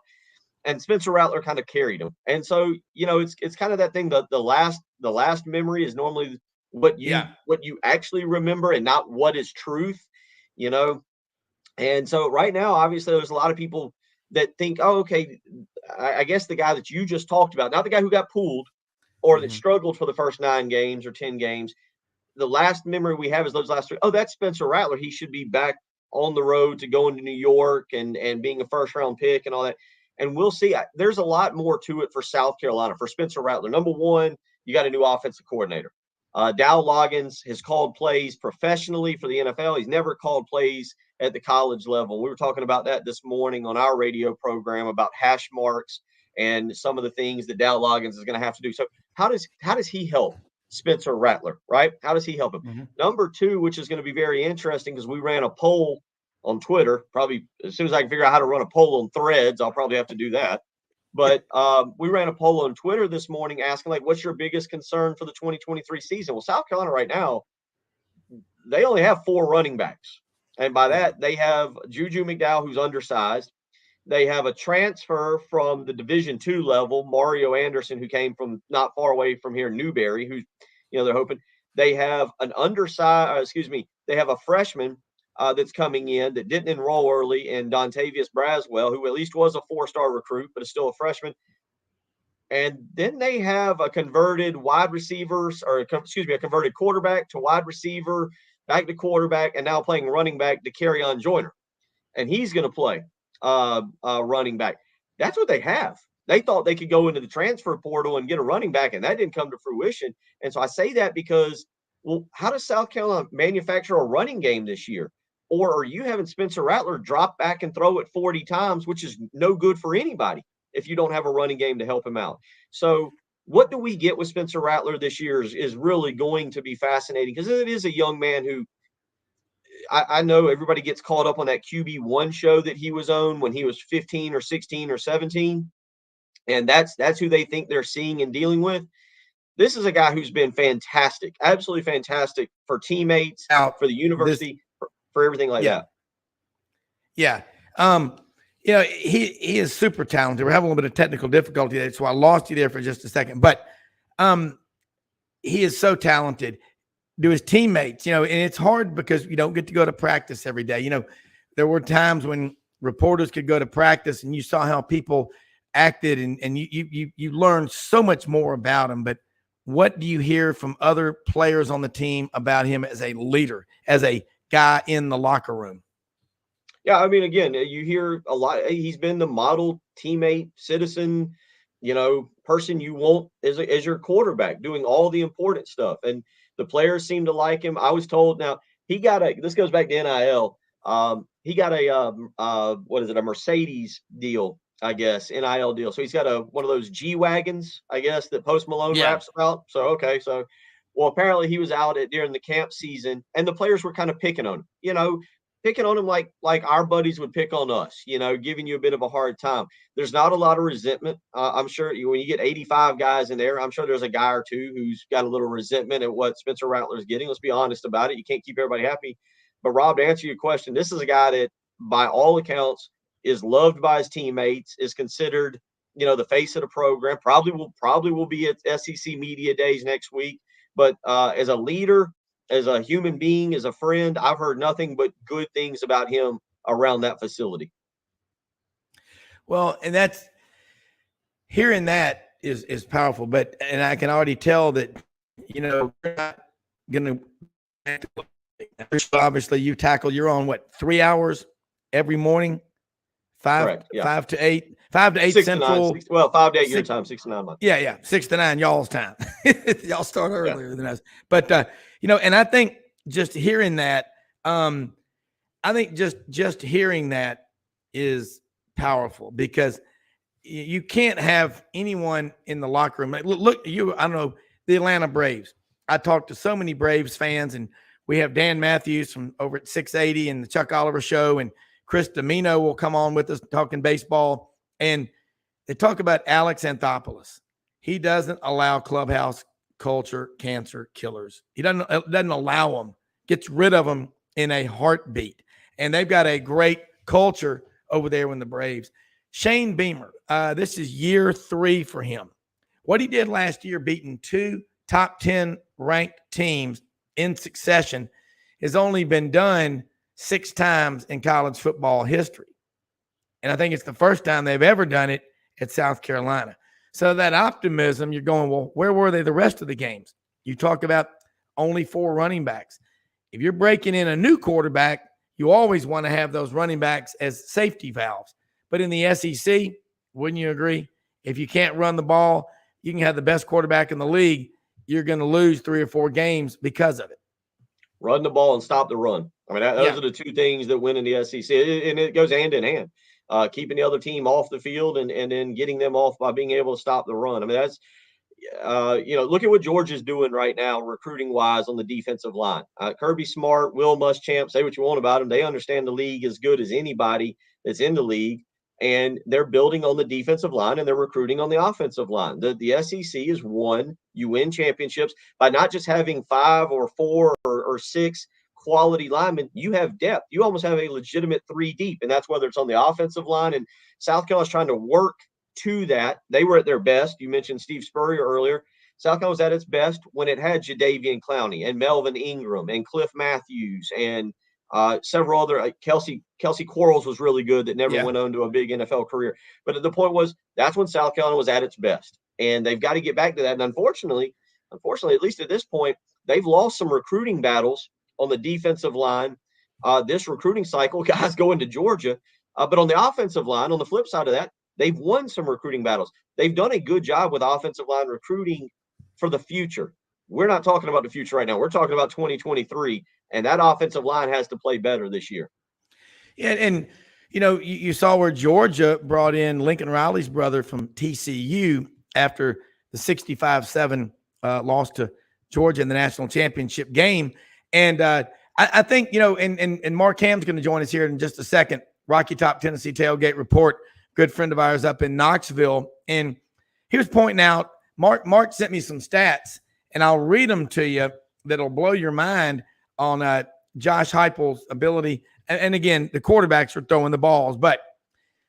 And Spencer Rattler kind of carried him. And so, it's kind of that thing that the last memory is normally what you actually remember and not what is truth, And so right now, obviously, there's a lot of people that think, oh, okay, I guess the guy that you just talked about, not the guy who got pulled or that struggled for the first 9 games or 10 games. The last memory we have is those last 3. Oh, that's Spencer Rattler. He should be back on the road to going to New York and being a first-round pick and all that. And we'll see. There's a lot more to it for South Carolina, for Spencer Rattler. Number one, you got a new offensive coordinator. Dow Loggins has called plays professionally for the NFL. He's never called plays at the college level. We were talking about that this morning on our radio program about hash marks and some of the things that Dow Loggins is going to have to do. So how does he help Spencer Rattler, right? How does he help him? Number two, which is going to be very interesting, because we ran a poll on Twitter. Probably as soon as I can figure out how to run a poll on Threads, I'll probably have to do that. But we ran a poll on Twitter this morning asking, what's your biggest concern for the 2023 season? Well, South Carolina right now, they only have 4 running backs. And by that, they have Juju McDowell, who's undersized. They have a transfer from the Division II level, Mario Anderson, who came from not far away from here, Newberry, who's, they're hoping. They have an they have a freshman that's coming in that didn't enroll early, in Dontavius Braswell, who at least was a 4-star recruit, but is still a freshman. And then they have a converted a converted quarterback to wide receiver, back to quarterback, and now playing running back to Kerryon Joyner. And he's going to play running back. That's what they have. They thought they could go into the transfer portal and get a running back, and that didn't come to fruition. And so I say that because, well, how does South Carolina manufacture a running game this year? Or are you having Spencer Rattler drop back and throw it 40 times, which is no good for anybody if you don't have a running game to help him out? So what do we get with Spencer Rattler this year is really going to be fascinating, because it is a young man who I know everybody gets caught up on that QB1 show that he was on when he was 15 or 16 or 17. And that's who they think they're seeing and dealing with. This is a guy who's been fantastic, absolutely fantastic for teammates, for the university, for everything like that. Yeah. He is super talented. We're having a little bit of technical difficulty there, so I lost you there for just a second. But he is so talented. To his teammates, and it's hard because you don't get to go to practice every day. There were times when reporters could go to practice and you saw how people acted, and you learned so much more about him. But what do you hear from other players on the team about him as a leader, as a guy in the locker room? Yeah, I mean, again, you hear a lot. He's been the model teammate, citizen, person you want as your quarterback, doing all the important stuff. And the players seem to like him. I was told, now this goes back to NIL. He got a Mercedes deal, I guess, NIL deal. So he's got one of those G-Wagons, I guess, that Post Malone raps about. So, okay. So, well, apparently he was out during the camp season, and the players were kind of picking on him, picking on him like our buddies would pick on us, giving you a bit of a hard time. There's not a lot of resentment. I'm sure when you get 85 guys in there, I'm sure there's a guy or two who's got a little resentment at what Spencer Rattler is getting. Let's be honest about it. You can't keep everybody happy. But Rob, to answer your question, this is a guy that by all accounts, is loved by his teammates, is considered, the face of the program. Probably will be at SEC Media Days next week. But as a leader, as a human being, as a friend, I've heard nothing but good things about him around that facility. Well, and that's hearing that is powerful. And I can already tell that, we're not going to. Obviously, you tackle. You're on 3 hours every morning, 5 to 8 Central. 5 to 8 your time, 6 to 9 months. Yeah, 6 to 9 y'all's time. Y'all start earlier than us. But and I think just hearing that, I think just hearing that is powerful, because you can't have anyone in the locker room. Look, I don't know, the Atlanta Braves. I talked to so many Braves fans, and we have Dan Matthews from over at 680 and the Chuck Oliver Show, and Chris Domino will come on with us talking baseball. And they talk about Alex Anthopoulos. He doesn't allow clubhouse culture cancer killers. He doesn't allow them, gets rid of them in a heartbeat. And they've got a great culture over there in the Braves. Shane Beamer, this is year 3 for him. What he did last year, beating 2 top 10 ranked teams in succession, has only been done 6 times in college football history. And I think it's the first time they've ever done it at South Carolina. So that optimism, you're going, well, where were they the rest of the games? You talk about only 4 running backs. If you're breaking in a new quarterback, you always want to have those running backs as safety valves. But in the SEC, wouldn't you agree? If you can't run the ball, you can have the best quarterback in the league. You're going to lose 3 or 4 games because of it. Run the ball and stop the run. I mean, those are the 2 things that win in the SEC, and it goes hand in hand. Keeping the other team off the field and then getting them off by being able to stop the run. I mean, that's, look at what Georgia's doing right now, recruiting-wise on the defensive line. Kirby Smart, Will Muschamp, say what you want about them. They understand the league as good as anybody that's in the league, and they're building on the defensive line and they're recruiting on the offensive line. The SEC is won. You win championships by not just having 5 or 4 or 6 quality linemen. You have depth. You almost have a legitimate 3 deep, and that's whether it's on the offensive line. And South Carolina's trying to work to that. They were at their best. You mentioned Steve Spurrier earlier. South Carolina was at its best when it had Jadeveon Clowney and Melvin Ingram and Cliff Matthews and several other. Kelsey Quarles was really good, that never went on to a big NFL career. But the point was, that's when South Carolina was at its best, and they've got to get back to that. And unfortunately, at least at this point, they've lost some recruiting battles on the defensive line this recruiting cycle, guys going to Georgia. But on the offensive line, on the flip side of that, they've won some recruiting battles. They've done a good job with offensive line recruiting for the future. We're not talking about the future right now. We're talking about 2023, and that offensive line has to play better this year. Yeah, and you saw where Georgia brought in Lincoln Riley's brother from TCU after the 65-7 loss to Georgia in the national championship game. And I think, and Mark Ham's going to join us here in just a second. Rocky Top Tennessee Tailgate Report, good friend of ours up in Knoxville. And he was pointing out, Mark sent me some stats, and I'll read them to you that'll blow your mind on Josh Heupel's ability. And again, the quarterbacks are throwing the balls, but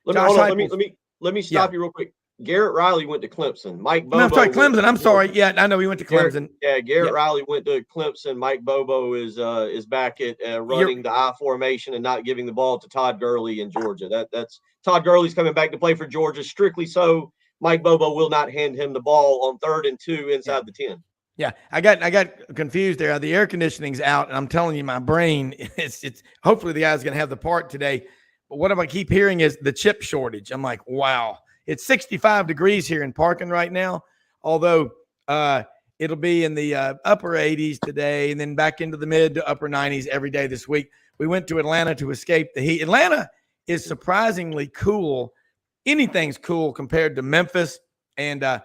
let me stop you real quick. Garrett Riley went to Clemson. Mike Bobo. No, I'm sorry, Clemson. I'm sorry. Yeah, I know he went to Clemson. Garrett Riley went to Clemson. Mike Bobo is back at running the I formation and not giving the ball to Todd Gurley in Georgia. That's Todd Gurley's coming back to play for Georgia. Strictly so, Mike Bobo will not hand him the ball on 3rd and 2 inside the 10. Yeah, I got confused there. The air conditioning's out, and I'm telling you, my brain, it's hopefully the guy's going to have the part today. But what I keep hearing is the chip shortage. I'm like, wow. It's 65 degrees here in Parkin right now, although it'll be in the upper 80s today and then back into the mid to upper 90s every day this week. We went to Atlanta to escape the heat. Atlanta is surprisingly cool. Anything's cool compared to Memphis and the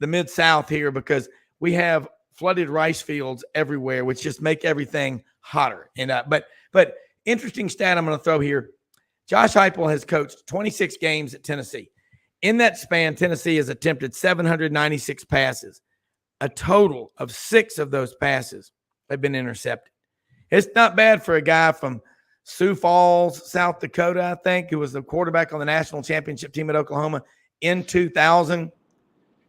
Mid-South here, because we have flooded rice fields everywhere, which just make everything hotter. And but interesting stat I'm going to throw here. Josh Heupel has coached 26 games at Tennessee. In that span, Tennessee has attempted 796 passes. A total of 6 of those passes have been intercepted. It's not bad for a guy from Sioux Falls, South Dakota, I think, who was the quarterback on the national championship team at Oklahoma in 2000,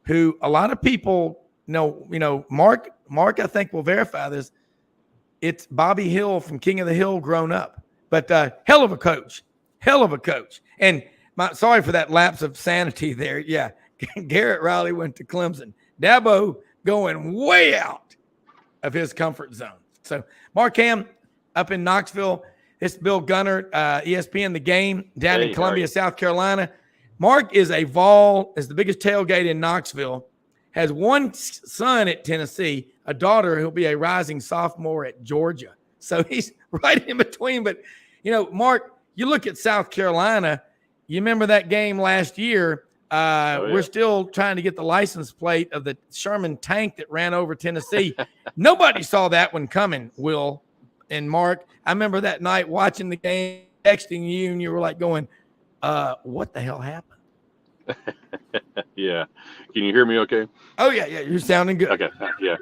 who a lot of people know, Mark, I think will verify this. It's Bobby Hill from King of the Hill grown up, but hell of a coach. And sorry for that lapse of sanity there. Yeah. Garrett Riley went to Clemson. Dabo going way out of his comfort zone. So Mark Ham up in Knoxville. It's Bill Gunter, ESPN The Game down in Columbia, South Carolina. Mark is the biggest tailgate in Knoxville, has one son at Tennessee, a daughter who'll be a rising sophomore at Georgia. So he's right in between. But, Mark, you look at South Carolina, you remember that game last year. We're still trying to get the license plate of the Sherman tank that ran over Tennessee. Nobody saw that one coming, Will and Mark. I remember that night watching the game, texting you, and you were like going, what the hell happened? Yeah. Can you hear me okay? Oh, yeah. You're sounding good. Okay. Yeah.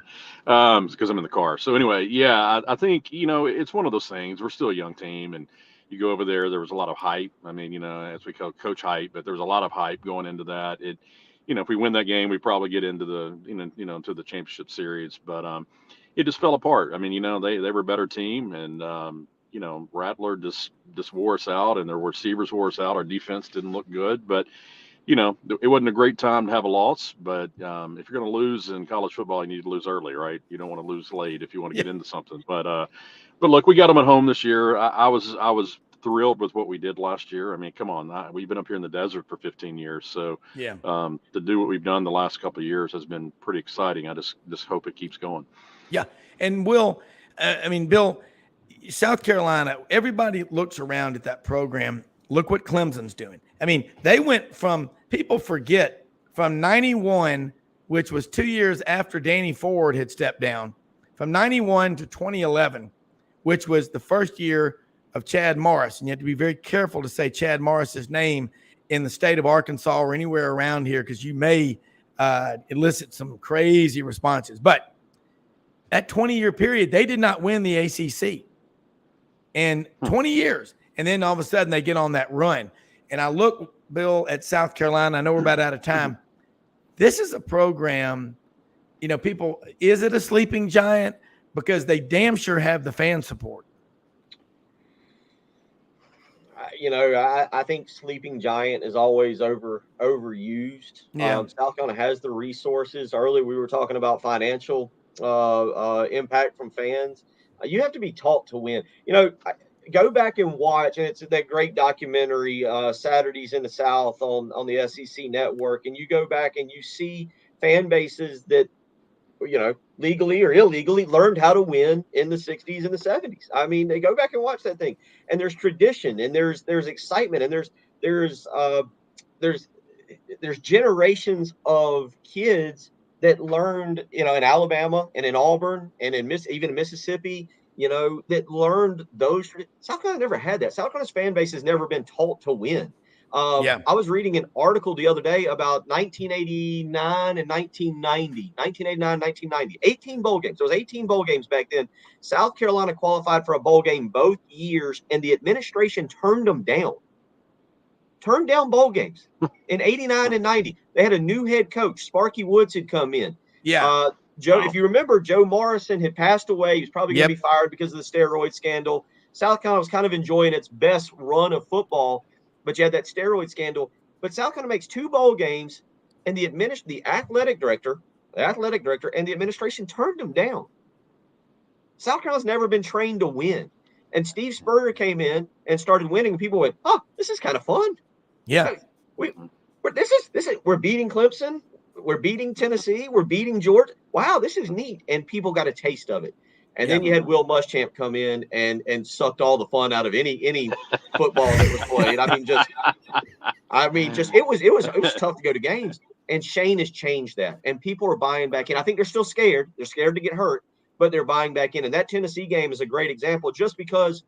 Because I'm in the car. So anyway, yeah, I think, it's one of those things. We're still a young team, and you go over there was a lot of hype. I mean, as we call coach hype, but there was a lot of hype going into that. If we win that game, we probably get into the, to the championship series, but it just fell apart. I mean, they were a better team, and, Rattler just wore us out, and their receivers wore us out. Our defense didn't look good, but it wasn't a great time to have a loss, but if you're going to lose in college football, you need to lose early, right? You don't want to lose late if you want to get into something. But look, we got them at home this year. I was thrilled with what we did last year. I mean, come on, we've been up here in the desert for 15 years, so to do what we've done the last couple of years has been pretty exciting. I just hope it keeps going. Yeah, and Bill, South Carolina, everybody looks around at that program. Look what Clemson's doing. I mean, they went from, people forget, from 91, which was 2 years after Danny Ford had stepped down, from 91 to 2011, which was the first year of Chad Morris. And you have to be very careful to say Chad Morris's name in the state of Arkansas or anywhere around here, because you may elicit some crazy responses. But that 20-year period, they did not win the ACC in 20 years. And then all of a sudden they get on that run. And I look, Bill, at South Carolina. I know we're about out of time. This is a program, people, is it a sleeping giant? Because they damn sure have the fan support. I think sleeping giant is always overused. Yeah. South Carolina has the resources. Earlier we were talking about financial impact from fans. You have to be taught to win. Go back and watch, and it's that great documentary, Saturdays in the South on the SEC network, and you go back and you see fan bases that, legally or illegally learned how to win in the 60s and the 70s. I mean, they go back and watch that thing, and there's tradition, and there's excitement, and there's generations of kids that learned, in Alabama and in Auburn and in even Mississippi, that learned those. South Carolina never had that. South Carolina's fan base has never been taught to win. I was reading an article the other day about 1989 and 1990. 1989, 1990. 18 bowl games. There was 18 bowl games back then. South Carolina qualified for a bowl game both years, and the administration turned them down. Turned down bowl games in 89 and 90. They had a new head coach. Sparky Woods had come in. Yeah. Joe, if you remember, Joe Morrison had passed away. He was probably going to be fired because of the steroid scandal. South Carolina was kind of enjoying its best run of football, but you had that steroid scandal. But South Carolina makes 2 bowl games, and the athletic director and the administration turned them down. South Carolina's never been trained to win. And Steve Spurrier came in and started winning, and people went, "Oh, this is kind of fun." Yeah. We're beating Clemson. We're beating Tennessee. We're beating Georgia. Wow, this is neat. And people got a taste of it. And then you had Will Muschamp come in and sucked all the fun out of any football that was played. It was tough to go to games. And Shane has changed that. And people are buying back in. I think they're still scared. They're scared to get hurt, but they're buying back in. And that Tennessee game is a great example, just because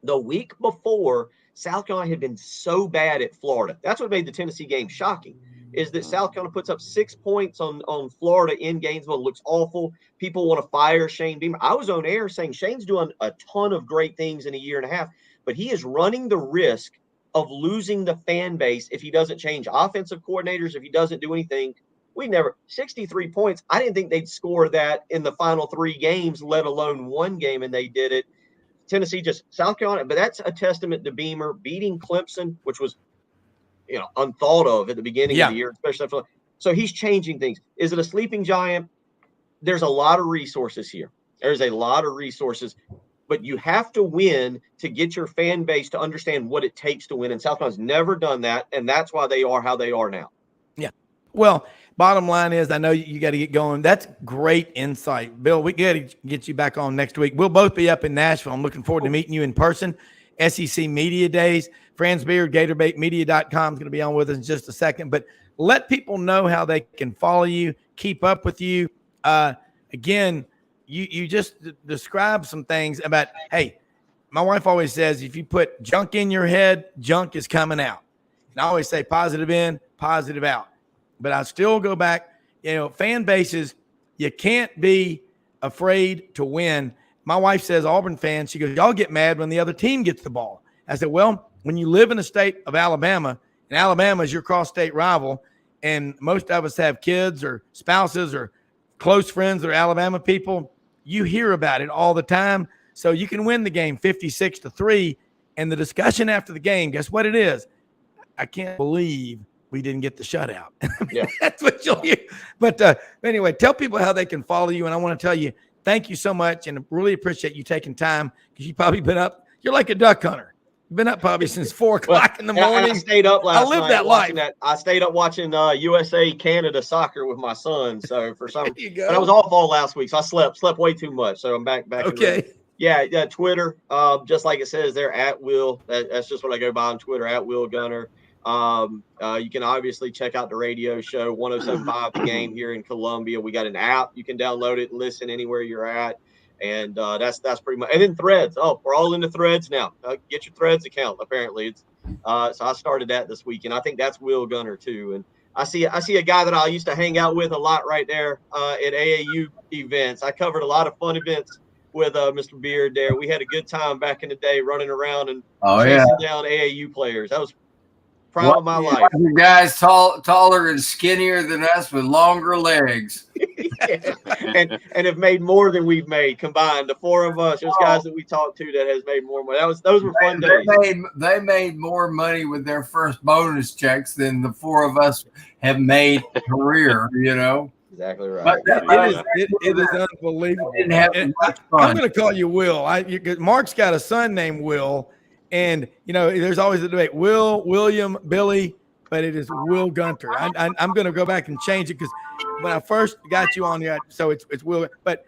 the week before, South Carolina had been so bad at Florida. That's what made the Tennessee game shocking, is that South Carolina puts up 6 points on Florida in Gainesville. It looks awful. People want to fire Shane Beamer. I was on air saying Shane's doing a ton of great things in a year and a half, but he is running the risk of losing the fan base if he doesn't change offensive coordinators, if he doesn't do anything. 63 points. I didn't think they'd score that in the final 3 games, let alone one game, and they did it. Tennessee, just South Carolina, but that's a testament to Beamer beating Clemson, which was, unthought of at the beginning of the year, especially after. So he's changing things. Is it a sleeping giant? There's a lot of resources here. There's a lot of resources, but you have to win to get your fan base to understand what it takes to win. And South Carolina's never done that, and that's why they are how they are now. Yeah. Well, bottom line is, I know you got to get going. That's great insight. Bill, we got to get you back on next week. We'll both be up in Nashville. I'm looking forward to meeting you in person. SEC Media Days. Franz Beard, GatorBaitMedia.com is going to be on with us in just a second. But let people know how they can follow you, keep up with you. Again, you just described some things about, hey, my wife always says, if you put junk in your head, junk is coming out. And I always say positive in, positive out. But I still go back, fan bases, you can't be afraid to win. My wife says, Auburn fans, she goes, y'all get mad when the other team gets the ball. I said, well, when you live in the state of Alabama, and Alabama is your cross-state rival, and most of us have kids or spouses or close friends that are Alabama people, you hear about it all the time. So you can win the game 56-3, and the discussion after the game, guess what it is? I can't believe we didn't get the shutout. Yeah. That's what you'll hear. But anyway, tell people how they can follow you. And I want to tell you, thank you so much. And really appreciate you taking time, because you've probably been up. You're like a duck hunter. You've been up probably since 4 o'clock in the morning. I stayed up last night. I lived that life. I stayed up watching USA Canada soccer with my son. So for some, but I was off all last week, so I slept way too much. So I'm back. Okay. Yeah. Twitter, just like it says there, at Will. That's just what I go by on Twitter, at Will Gunter. You can obviously check out the radio show 107.5 The Game here in Columbia. We got an app. You can download it and listen anywhere you're at. And that's pretty much. And then Threads. Oh, we're all into Threads now. Get your Threads account. Apparently, it's so I started that this week, and I think that's Will Gunter too. And I see a guy that I used to hang out with a lot right there at AAU events. I covered a lot of fun events with Mr. Beard there. We had a good time back in the day running around and chasing down AAU players. That was prime of my life. The guys taller and skinnier than us with longer legs. Yeah. and have made more than we've made combined. The 4 of us, there's guys that we talked to that has made more money. Those were fun days. They made more money with their first bonus checks than the 4 of us have made a career, Exactly right. It is unbelievable. I'm going to call you Will. Mark's got a son named Will, and there's always a debate: Will, William, Billy, but it is Will Gunter. I'm going to go back and change it, because when I first got you on here, so it's Will. But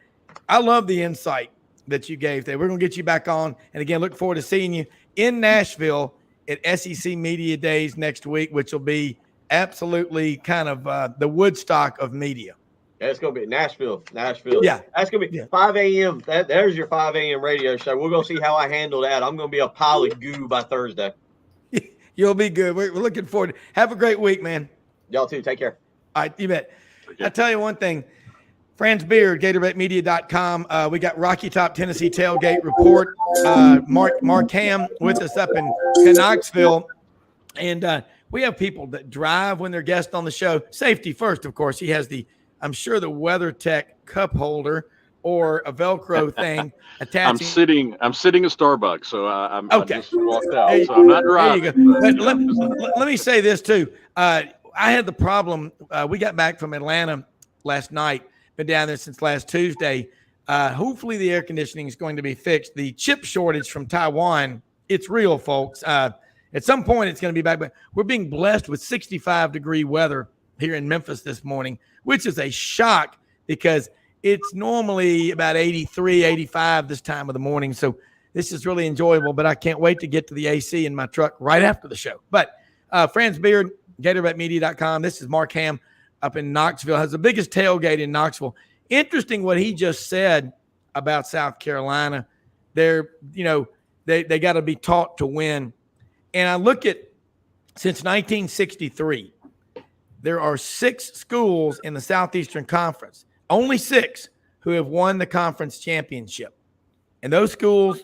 I love the insight that you gave there. We're going to get you back on, and again, look forward to seeing you in Nashville at SEC Media Days next week, which will be absolutely kind of the Woodstock of media. Yeah, it's going to be Nashville. Yeah. That's going to be 5 a.m. There's your 5 a.m. radio show. We're going to see how I handle that. I'm going to be a pile of goo by Thursday. You'll be good. We're looking forward. Have a great week, man. Y'all too. Take care. All right, you bet. I tell you one thing. Franz Beard, GatorBaitMedia.com. We got Rocky Top Tennessee Tailgate Report. Mark Ham with us up in Knoxville. And we have people that drive when they're guests on the show. Safety first, of course. He has I'm sure the WeatherTech cup holder or a Velcro thing attaching. I'm sitting at Starbucks, so I just walked out. Hey, so I'm not driving. There you go. But let me say this too. I had the problem. We got back from Atlanta last night. Been down there since last Tuesday. Hopefully the air conditioning is going to be fixed. The chip shortage from Taiwan, it's real, folks. At some point it's going to be back, but we're being blessed with 65-degree weather here in Memphis this morning, which is a shock because it's normally about 83, 85 this time of the morning. So this is really enjoyable, but I can't wait to get to the AC in my truck right after the show. But Franz Beard, GatorBaitMedia.com. This is Mark Ham up in Knoxville, has the biggest tailgate in Knoxville. Interesting what he just said about South Carolina. They got to be taught to win. And I look at, since 1963, there are 6 schools in the Southeastern Conference, only 6 who have won the conference championship. And those schools,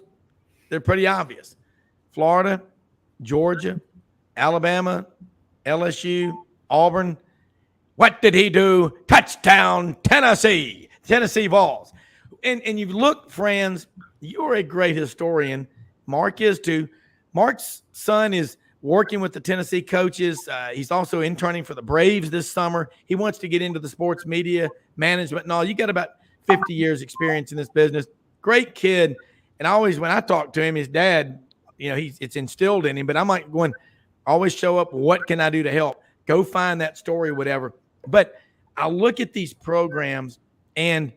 they're pretty obvious. Florida, Georgia, Alabama, LSU, Auburn. What did he do? Touchdown, Tennessee. Tennessee Vols. And you've looked, Franz, you're a great historian. Mark is too. Mark's son is working with the Tennessee coaches. He's also interning for the Braves this summer. He wants to get into the sports media management and all. You got about 50 years experience in this business. Great kid. And when I talk to him, his dad, it's instilled in him, but I'm like going, always show up. What can I do to help? Go find that story, whatever. But I look at these programs and,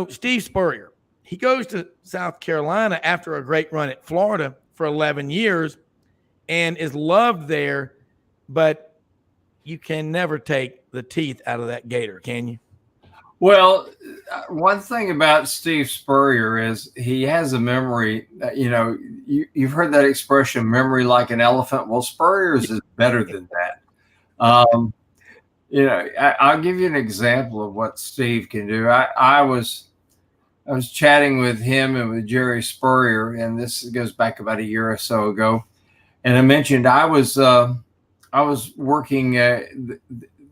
Steve Spurrier, he goes to South Carolina after a great run at Florida for 11 years and is loved there, but you can never take the teeth out of that Gator, can you? Well, one thing about Steve Spurrier is he has a memory. You've heard that expression, memory like an elephant. Well, Spurrier's is better than that. I'll give you an example of what Steve can do. I was chatting with him and with Jerry Spurrier, and this goes back about a year or so ago. And I mentioned I was working the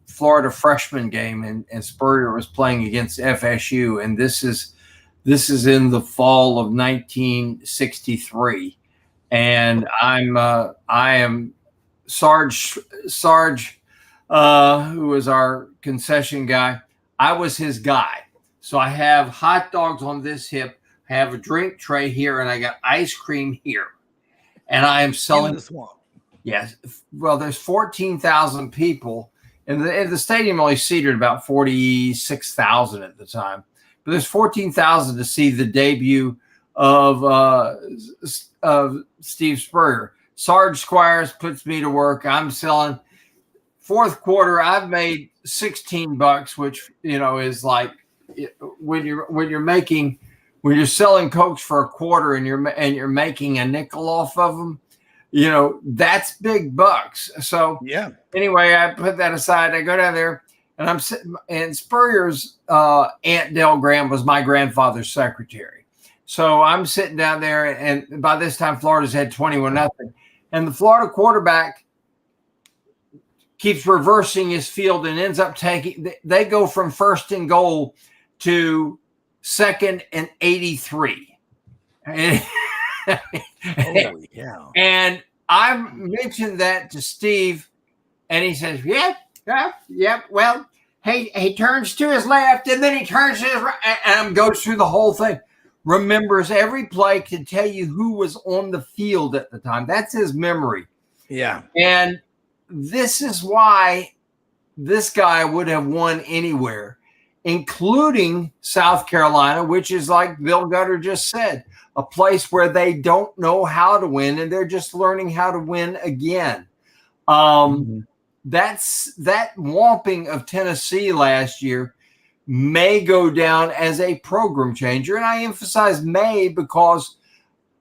Florida freshman game, and Spurrier was playing against FSU, and this is in the fall of 1963, and I am Sarge, who was our concession guy. I was his guy. So I have hot dogs on this hip, I have a drink tray here, and I got ice cream here. And I am selling. In the swamp. Yes. Well, there's 14,000 people. And the stadium only seated about 46,000 at the time. But there's 14,000 to see the debut of Steve Spurrier. Sarge Squires puts me to work. I'm selling. Fourth quarter, I've made $16, which is like when you're selling Cokes for a quarter and you're making a nickel off of them. That's big bucks. So yeah. Anyway, I put that aside. I go down there, and I'm sitting. And Spurrier's Aunt Del Graham was my grandfather's secretary. So I'm sitting down there, and by this time, Florida's had 21-0, and the Florida quarterback keeps reversing his field and ends up taking. They go from first and goal to second and 83. And, holy cow. And I mentioned that to Steve, and he says, yeah. Well, he turns to his left, and then he turns to his right, and goes through the whole thing. Remembers every play, can tell you who was on the field at the time. That's his memory. Yeah. And this is why this guy would have won anywhere, including South Carolina, which is, like Bill Gunter just said, a place where they don't know how to win, and they're just learning how to win again. That's that whomping of Tennessee last year may go down as a program changer. And I emphasize may because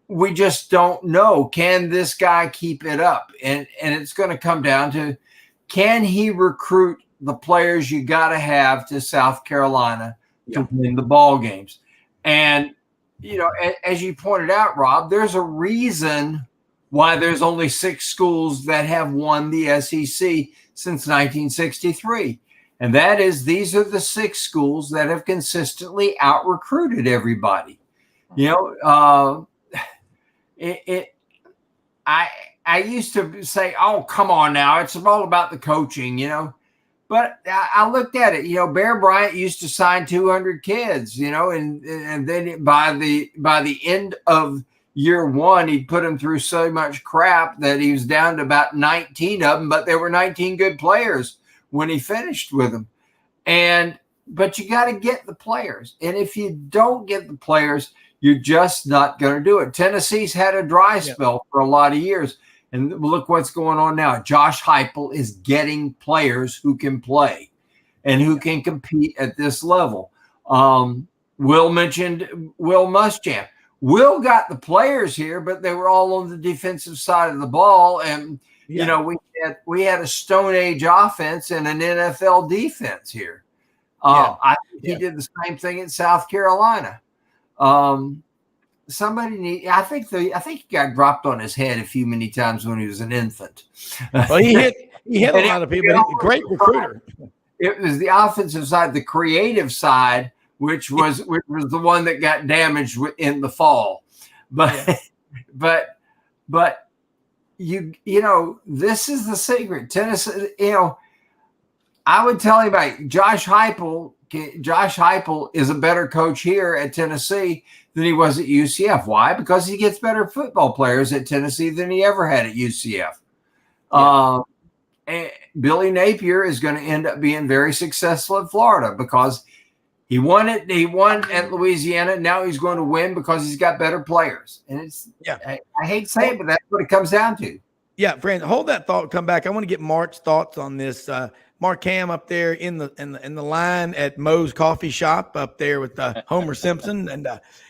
we just don't know. Can this guy keep it up? And it's going to come down to, can he recruit the players you got to have to South Carolina to win the ball games? And, as you pointed out, Rob, there's a reason why there's only 6 schools that have won the SEC since 1963. And that is, these are the 6 schools that have consistently out-recruited everybody. I used to say, oh, come on now, it's all about the coaching, But I looked at it, Bear Bryant used to sign 200 kids, and then by the end of year 1, he'd put them through so much crap that he was down to about 19 of them, but there were 19 good players when he finished with them. But you got to get the players. And if you don't get the players, you're just not going to do it. Tennessee's had a dry spell for a lot of years. And look what's going on now. Josh Heupel is getting players who can play and who can compete at this level. Will mentioned Will Muschamp. Will got the players here, but they were all on the defensive side of the ball. And, we had a Stone Age offense and an NFL defense here. He did the same thing at South Carolina. somebody need. I think he got dropped on his head a few many times when he was an infant. Well, he hit a lot of people. But he's a great recruiter. It was the offensive side, the creative side, which was the one that got damaged in the fall. But but you know, this is the secret. Tennessee, you know, I would tell you about Josh Heupel. Josh Heupel is a better coach here at Tennessee than he was at UCF. Why? Because he gets better football players at Tennessee than he ever had at UCF. Yeah. And Billy Napier is going to end up being very successful at Florida because he won it. He won at Louisiana. Now he's going to win because he's got better players. And it's I hate saying it, but that's what it comes down to. Yeah, Franz, hold that thought. Come back. I want to get Mark's thoughts on this. Mark Ham up there in the line at Moe's Coffee Shop up there with Homer Simpson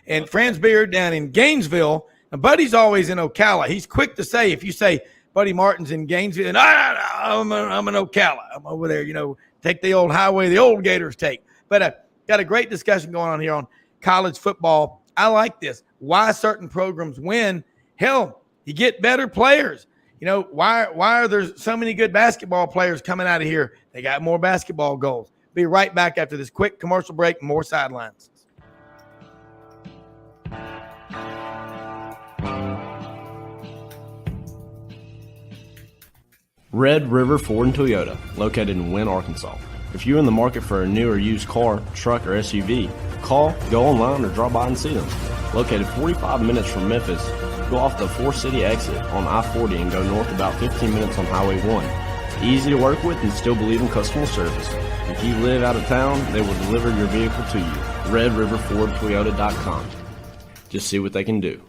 and Franz Beard down in Gainesville. And Buddy's always in Ocala. He's quick to say if you say Buddy Martin's in Gainesville, and I'm in Ocala. I'm over there. You know, take the old highway the old Gators take. But got a great discussion going on here on college football. I like this. Why certain programs win? Hell, you get better players. You know, why are there so many good basketball players coming out of here? They got more basketball goals. Be right back after this quick commercial break. More Sidelines. Red River Ford and Toyota, located in Wynne, Arkansas. If you're in the market for a new or used car, truck, or SUV, call, go online, or drop by and see them. Located 45 minutes from Memphis, go off the 4-city exit on I-40 and go north about 15 minutes on Highway 1. Easy to work with and still believe in customer service. If you live out of town, they will deliver your vehicle to you. RedRiverFordToyota.com. Just see what they can do.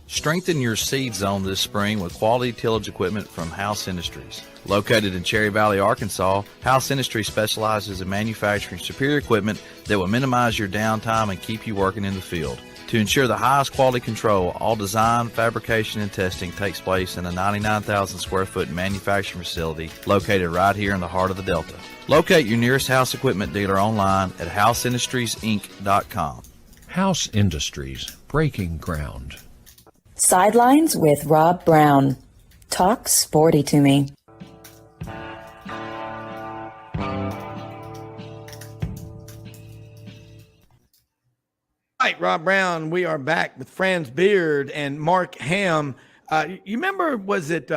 Strengthen your seed zone this spring with quality tillage equipment from House Industries. Located in Cherry Valley, Arkansas, House Industries specializes in manufacturing superior equipment that will minimize your downtime and keep you working in the field. To ensure the highest quality control, all design, fabrication, and testing takes place in a 99,000 square foot manufacturing facility located right here in the heart of the Delta. Locate your nearest House equipment dealer online at houseindustriesinc.com. House Industries, breaking ground. Sidelines with Rob Browne. Talk sporty to me. All right, Rob Browne, we are back with Franz Beard and Mark Ham. You remember, was it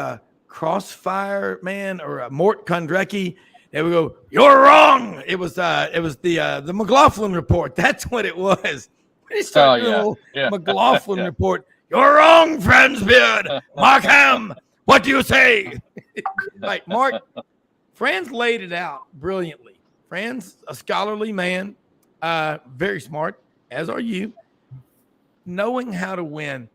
Crossfire Man or Mort Kondrecki? They would go, "You're wrong." It was the McLaughlin Report. That's what it was. They started doing a little McLaughlin Report. "You're wrong, Franz Beard. Mark Ham, what do you say?" Right, Mark. Franz laid it out brilliantly. Franz, a scholarly man, very smart, as are you, knowing how to win.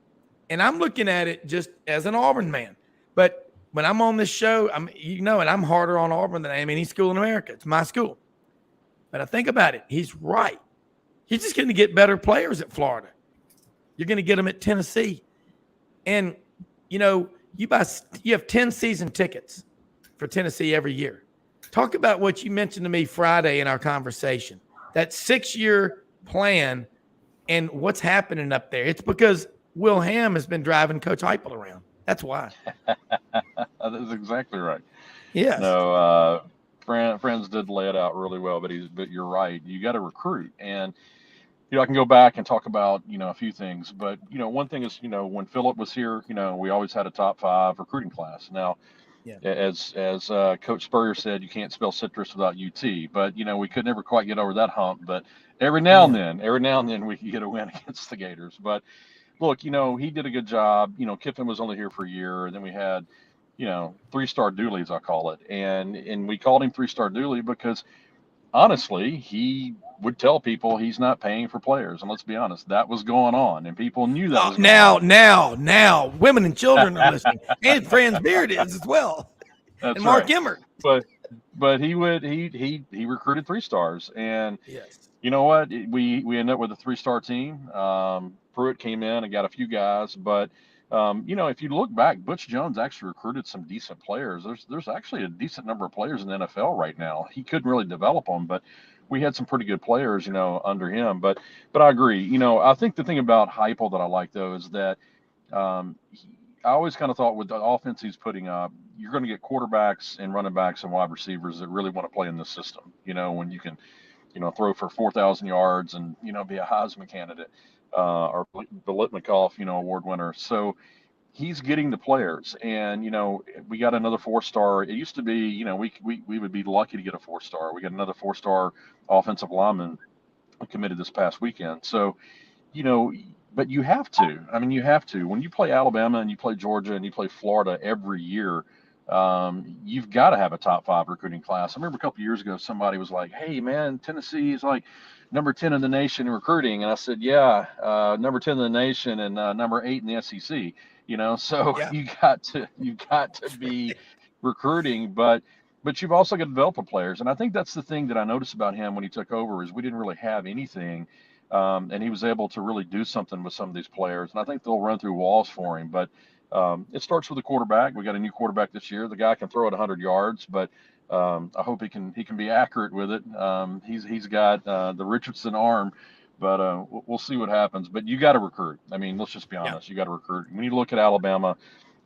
And I'm looking at it just as an Auburn man. But when I'm on this show, and I'm harder on Auburn than I am any school in America. It's my school. But I think about it. He's right. He's just going to get better players at Florida. You're going to get them at Tennessee. And, you have 10 season tickets for Tennessee every year. Talk about what you mentioned to me Friday in our conversation, that 6-year plan and what's happening up there. It's because Will Ham has been driving Coach Heupel around. That's why. That's exactly right. Yeah. No, Franz did lay it out really well, but you're right. You got to recruit. And, I can go back and talk about, a few things, but, one thing is, when Phillip was here, we always had a top 5 recruiting class. Now, as Coach Spurrier said, you can't spell citrus without UT, but, we could never quite get over that hump. But every now and then we could get a win against the Gators. But look, he did a good job. Kiffin was only here for a year. And then we had, 3-star Dooley's, I call it. And we called him 3-star Dooley because honestly, he would tell people he's not paying for players. And let's be honest, that was going on. And people knew that was going on. Now, women and children are listening. And Franz Beard is as well. That's and Mark Emmert. But he recruited 3-stars. And you know what? We ended up with a 3-star team. Pruitt came in and got a few guys. But, if you look back, Butch Jones actually recruited some decent players. There's actually a decent number of players in the NFL right now. He couldn't really develop them, but we had some pretty good players, under him. But I agree. I think the thing about Heupel that I like though is that I always kind of thought with the offense he's putting up, you're going to get quarterbacks and running backs and wide receivers that really want to play in this system. When you can, throw for 4,000 yards and be a Heisman candidate or Biletnikoff, award winner. So he's getting the players, and we got another 4-star. It used to be, we would be lucky to get a 4-star. We got another 4-star offensive lineman committed this past weekend. So, but you have to. I mean, you have to. When you play Alabama and you play Georgia and you play Florida every year, you've got to have a top 5 recruiting class. I remember a couple of years ago, somebody was like, "Hey, man, Tennessee is like number 10 in the nation in recruiting," and I said, "Yeah, number 10 in the nation and number 8 in the SEC." So Yeah. you've got to be recruiting, but you've also got to develop the players. And I think that's the thing that I noticed about him when he took over is we didn't really have anything. And he was able to really do something with some of these players. And I think they'll run through walls for him. But it starts with the quarterback. We got a new quarterback this year. The guy can throw it 100 yards, but I hope he can be accurate with it. He's got the Richardson arm, but we'll see what happens. But you got to recruit. I mean, let's just be honest. You got to recruit. When you look at Alabama,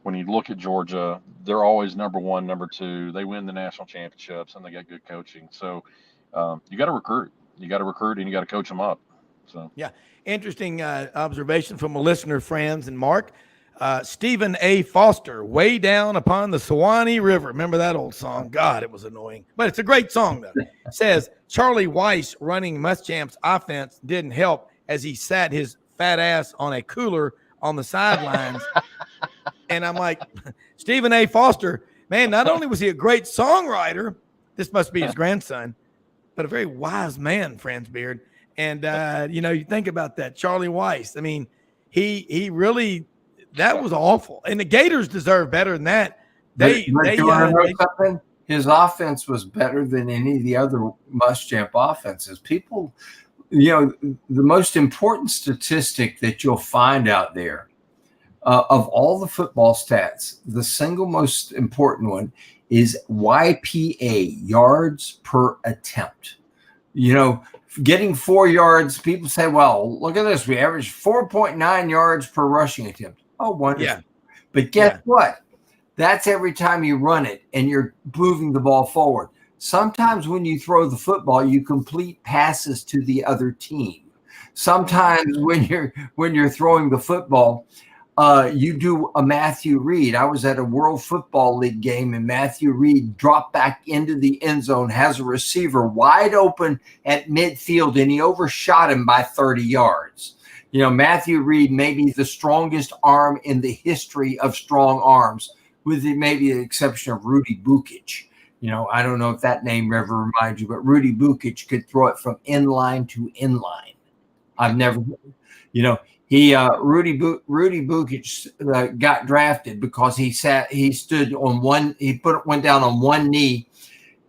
when you look at Georgia, they're always number 1, number 2. They win the national championships, and they got good coaching. So you got to recruit. You got to recruit, and you got to coach them up. So yeah, interesting observation from a listener, Franz and Mark. Stephen A. Foster, "Way Down Upon the Suwannee River." Remember that old song? God, it was annoying, but it's a great song though. Says Charlie Weiss running Muschamp's offense didn't help as he sat his fat ass on a cooler on the sidelines. And I'm like, Stephen A. Foster, man, not only was he a great songwriter, this must be his grandson, but a very wise man, Franz Beard. And, you think about that, Charlie Weiss. I mean, he really, that was awful. And the Gators deserve better than that. Something? His offense was better than any of the other Muschamp offenses. People, the most important statistic that you'll find out there of all the football stats, the single most important one is YPA, yards per attempt. Getting 4 yards, people say, well, look at this. We average 4.9 yards per rushing attempt. Oh, wonderful. Yeah. But guess what? That's every time you run it and you're moving the ball forward. Sometimes when you throw the football, you complete passes to the other team. Sometimes when you're throwing the football, you do a Matthew Reed. I was at a World Football League game, and Matthew Reed dropped back into the end zone, has a receiver wide open at midfield, and he overshot him by 30 yards. Matthew Reed may be the strongest arm in the history of strong arms, with maybe the exception of Rudy Bukic. I don't know if that name ever reminds you, but Rudy Bukic could throw it from inline to inline. I've never, Rudy Bukic got drafted because he went down on one knee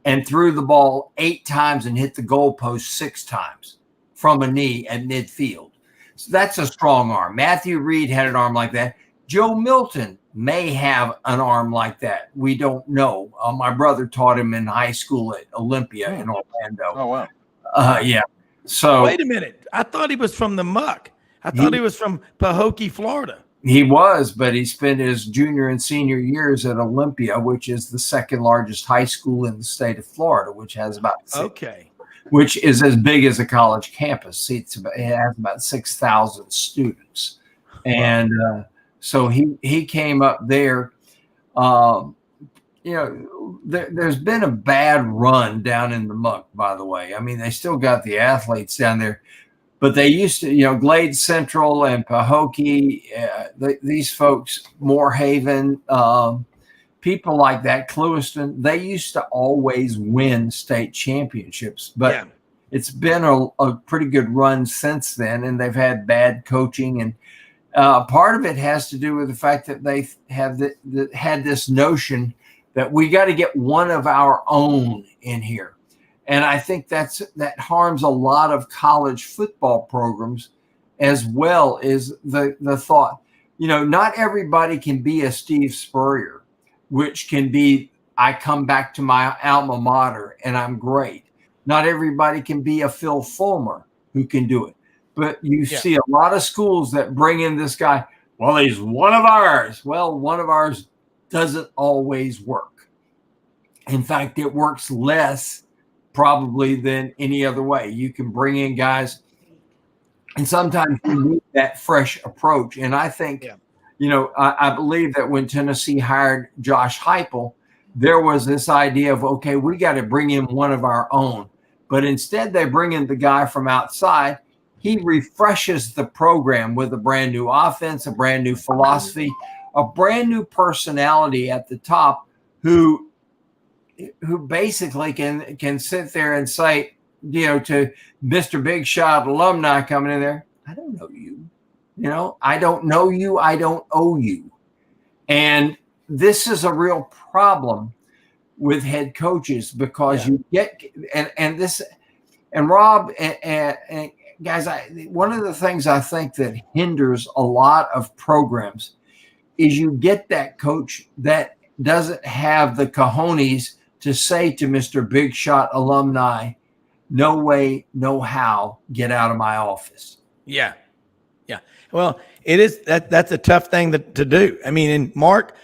and threw the ball 8 times and hit the goalpost 6 times from a knee at midfield. So that's a strong arm. Matthew Reed had an arm like that. Joe Milton may have an arm like that. We don't know. My brother taught him in high school at Olympia in Orlando. Oh, wow. Yeah. So wait a minute. I thought he was from the muck. I thought he was from Pahokee, Florida. He was, but he spent his junior and senior years at Olympia, which is the second largest high school in the state of Florida, which has about which is as big as a college campus. It has about 6,000 students. And so he came up there. There's been a bad run down in the muck, by the way. I mean, they still got the athletes down there. But they used to, Glade Central and Pahokee, these folks, Moorhaven, people like that, Clewiston, they used to always win state championships. But it's been a pretty good run since then, and they've had bad coaching. And part of it has to do with the fact that they have had this notion that we got to get one of our own in here. And I think that harms a lot of college football programs, as well as the thought, not everybody can be a Steve Spurrier, which can be, I come back to my alma mater and I'm great. Not everybody can be a Phil Fulmer who can do it. But you see a lot of schools that bring in this guy. Well, he's one of ours. Well, one of ours doesn't always work. In fact, it works less probably than any other way. You can bring in guys, and sometimes you need that fresh approach. And I think, I believe that when Tennessee hired Josh Heupel, there was this idea of, okay, we got to bring in one of our own. But instead, they bring in the guy from outside. He refreshes the program with a brand new offense, a brand new philosophy, a brand new personality at the top who basically can sit there and say, to Mr. Big Shot alumni coming in there, I don't know you. I don't know you. I don't owe you. And this is a real problem with head coaches because you get and Rob and guys, one of the things I think that hinders a lot of programs is you get that coach that doesn't have the cojones to say to Mr. Big Shot alumni, no way, no how, get out of my office. Yeah. Well, it is that's a tough thing to do. I mean, and Mark,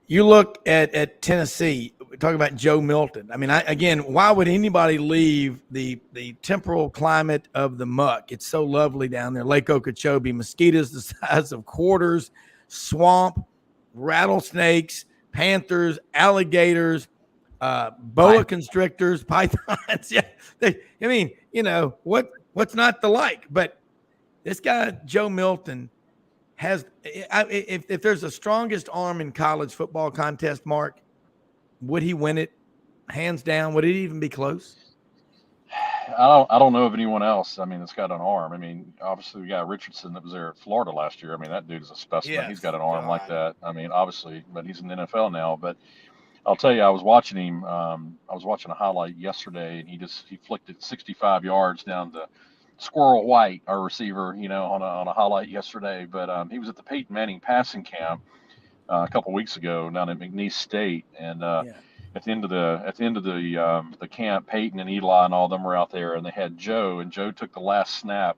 you look at Tennessee, we're talking about Joe Milton. I mean, again, why would anybody leave the temporal climate of the muck? It's so lovely down there. Lake Okeechobee, mosquitoes the size of quarters, swamp, rattlesnakes, panthers, alligators, boa constrictors, pythons. What's not to like? But this guy, Joe Milton, has if there's a strongest arm in college football contest, Mark, would he win it hands down? Would it even be close? I don't know of anyone else. I mean, that's got an arm. I mean, obviously we got Richardson that was there at Florida last year. I mean, that dude is a specimen. Yes, he's got an arm like that. I mean, obviously, but he's in the NFL now. But I'll tell you, I was watching him. I was watching a highlight yesterday, and he flicked it 65 yards down to Squirrel White, our receiver, on a highlight yesterday. But he was at the Peyton Manning passing camp a couple weeks ago down at McNeese State, and at the end of the camp, Peyton and Eli and all of them were out there, and they had Joe, and Joe took the last snap.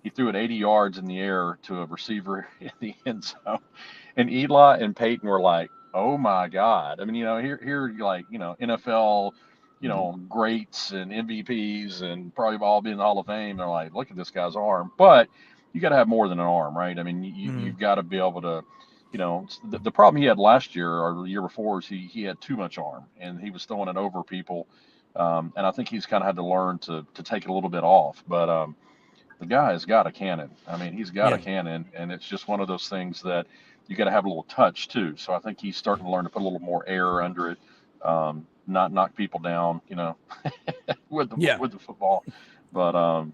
He threw it 80 yards in the air to a receiver in the end zone, and Eli and Peyton were like, "Oh my God!" I mean, here like NFL. Greats and MVPs and probably all be in the Hall of Fame. They're like, look at this guy's arm. But you got to have more than an arm, right? I mean, you've got to be able to, the problem he had last year or the year before is he had too much arm and he was throwing it over people. And I think he's kind of had to learn to take it a little bit off. But the guy has got a cannon. I mean, he's got a cannon, and it's just one of those things that you got to have a little touch too. So I think he's starting to learn to put a little more air under it. Not knock people down, with the football. But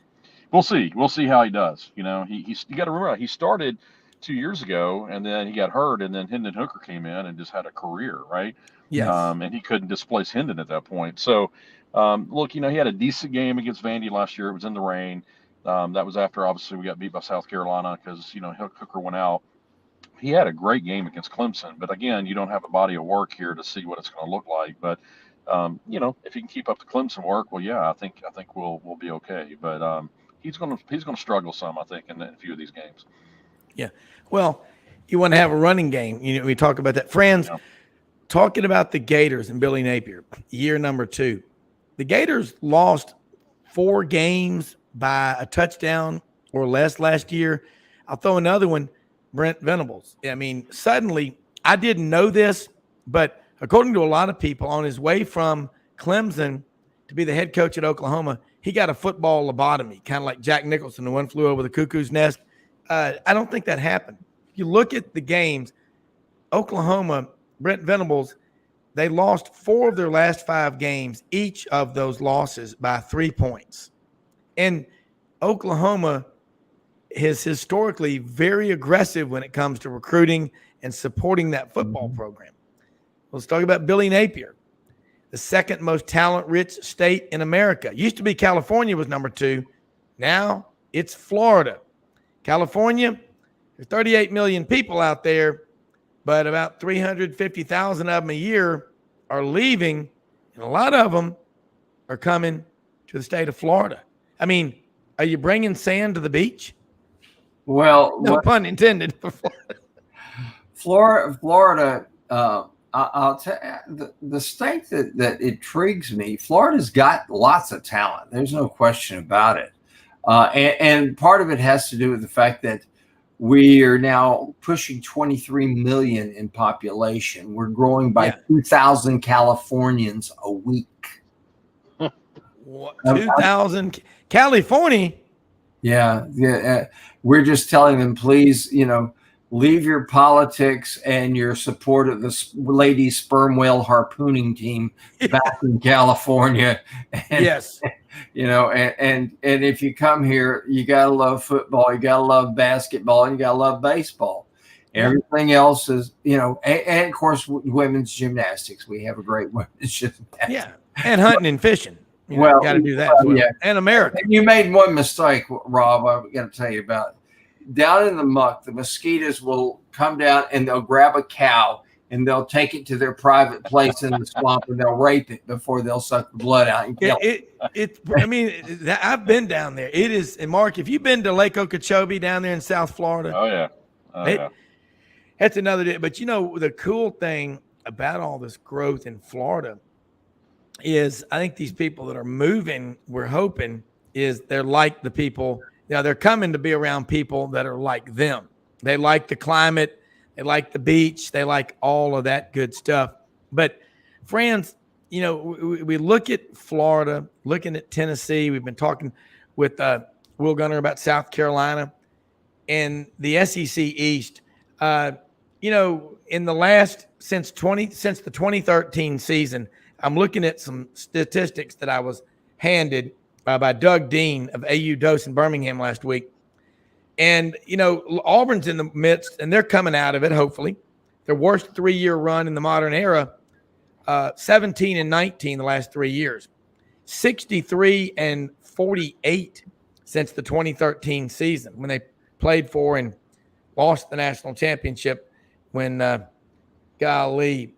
we'll see. We'll see how he does. You got to remember he started 2 years ago, and then he got hurt, and then Hendon Hooker came in and just had a career, right? Yes. And he couldn't displace Hendon at that point. So, look, he had a decent game against Vandy last year. It was in the rain. That was after obviously we got beat by South Carolina because Hooker went out. He had a great game against Clemson, but again, you don't have a body of work here to see what it's going to look like. But if he can keep up the Clemson work, well, yeah, I think we'll be okay. But he's going to struggle some, I think, in a few of these games. Yeah. Well, you want to have a running game. We talk about that. Franz, talking about the Gators and Billy Napier, year number 2. The Gators lost 4 games by a touchdown or less last year. I'll throw another one. Brent Venables. I mean, suddenly, I didn't know this, but according to a lot of people, on his way from Clemson to be the head coach at Oklahoma, he got a football lobotomy, kind of like Jack Nicholson, the one flew over the cuckoo's nest. I don't think that happened. If you look at the games, Oklahoma, Brent Venables, they lost 4 of their last 5 games, each of those losses by 3 points. And Oklahoma is historically very aggressive when it comes to recruiting and supporting that football program. Let's talk about Billy Napier, the second most talent-rich state in America. Used to be California was number 2. Now it's Florida. California, there's 38 million people out there, but about 350,000 of them a year are leaving, and a lot of them are coming to the state of Florida. I mean, are you bringing sand to the beach? Well, No pun intended. Florida. I'll tell you, the state that intrigues me. Florida's got lots of talent. There's no question about it. And part of it has to do with the fact that we are now pushing 23 million in population. We're growing by 2,000 Californians a week. 2,000 California. Yeah. We're just telling them, please, leave your politics and your support of the ladies sperm whale harpooning team back in California. And, yes. And if you come here, you got to love football, you got to love basketball, and you got to love baseball. Everything else is, and of course, women's gymnastics. We have a great women's gymnastics. Yeah. And hunting and fishing. You got to do that as well. Yeah. And America. And you made one mistake, Rob, I've got to tell you about. Down in the muck, the mosquitoes will come down and they'll grab a cow and they'll take it to their private place in the swamp and they'll rape it before they'll suck the blood out and kill it. I mean, I've been down there. It is, and Mark, if you've been to Lake Okeechobee down there in South Florida. Oh, yeah. That's another day. But, the cool thing about all this growth in Florida is I think these people that are moving, we're hoping, is they're like the people. They're coming to be around people that are like them. They like the climate. They like the beach. They like all of that good stuff. But, Franz, we look at Florida, looking at Tennessee. We've been talking with Will Gunter about South Carolina and the SEC East. In the last since the 2013 season, I'm looking at some statistics that I was handed by Doug Dean of AU Dose in Birmingham last week. And, Auburn's in the midst, and they're coming out of it, hopefully. Their worst 3-year run in the modern era, 17-19 the last 3 years. 63-48 since the 2013 season when they played for and lost the national championship when, Benjamin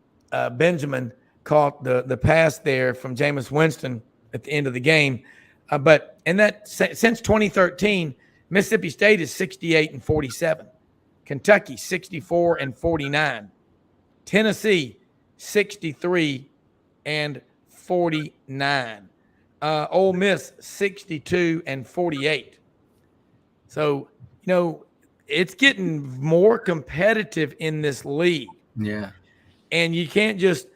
caught the pass there from Jameis Winston at the end of the game. But since 2013, Mississippi State is 68-47, Kentucky 64-49, Tennessee 63-49, Ole Miss 62-48. So it's getting more competitive in this league. Yeah, and you can't just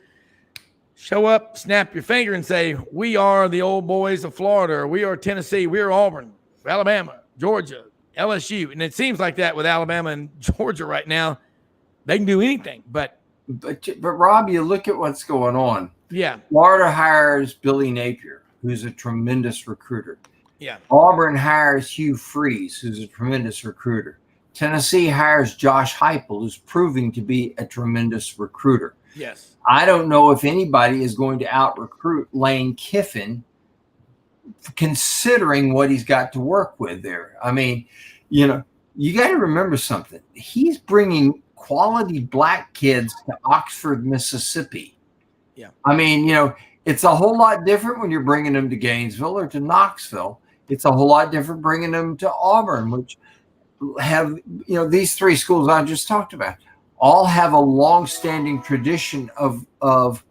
show up, snap your finger, and say, we are the old boys of Florida, or we are Tennessee, we are Auburn, Alabama, Georgia, LSU. And it seems like that with Alabama and Georgia right now. They can do anything. But Rob, you look at what's going on. Yeah. Florida hires Billy Napier, who's a tremendous recruiter. Yeah. Auburn hires Hugh Freeze, who's a tremendous recruiter. Tennessee hires Josh Heupel, who's proving to be a tremendous recruiter. Yes. I don't know if anybody is going to out-recruit Lane Kiffin, considering what he's got to work with there. I mean, you got to remember something. He's bringing quality black kids to Oxford, Mississippi. Yeah. I mean, it's a whole lot different when you're bringing them to Gainesville or to Knoxville. It's a whole lot different bringing them to Auburn, which have, these three schools I just talked about all have a long-standing tradition of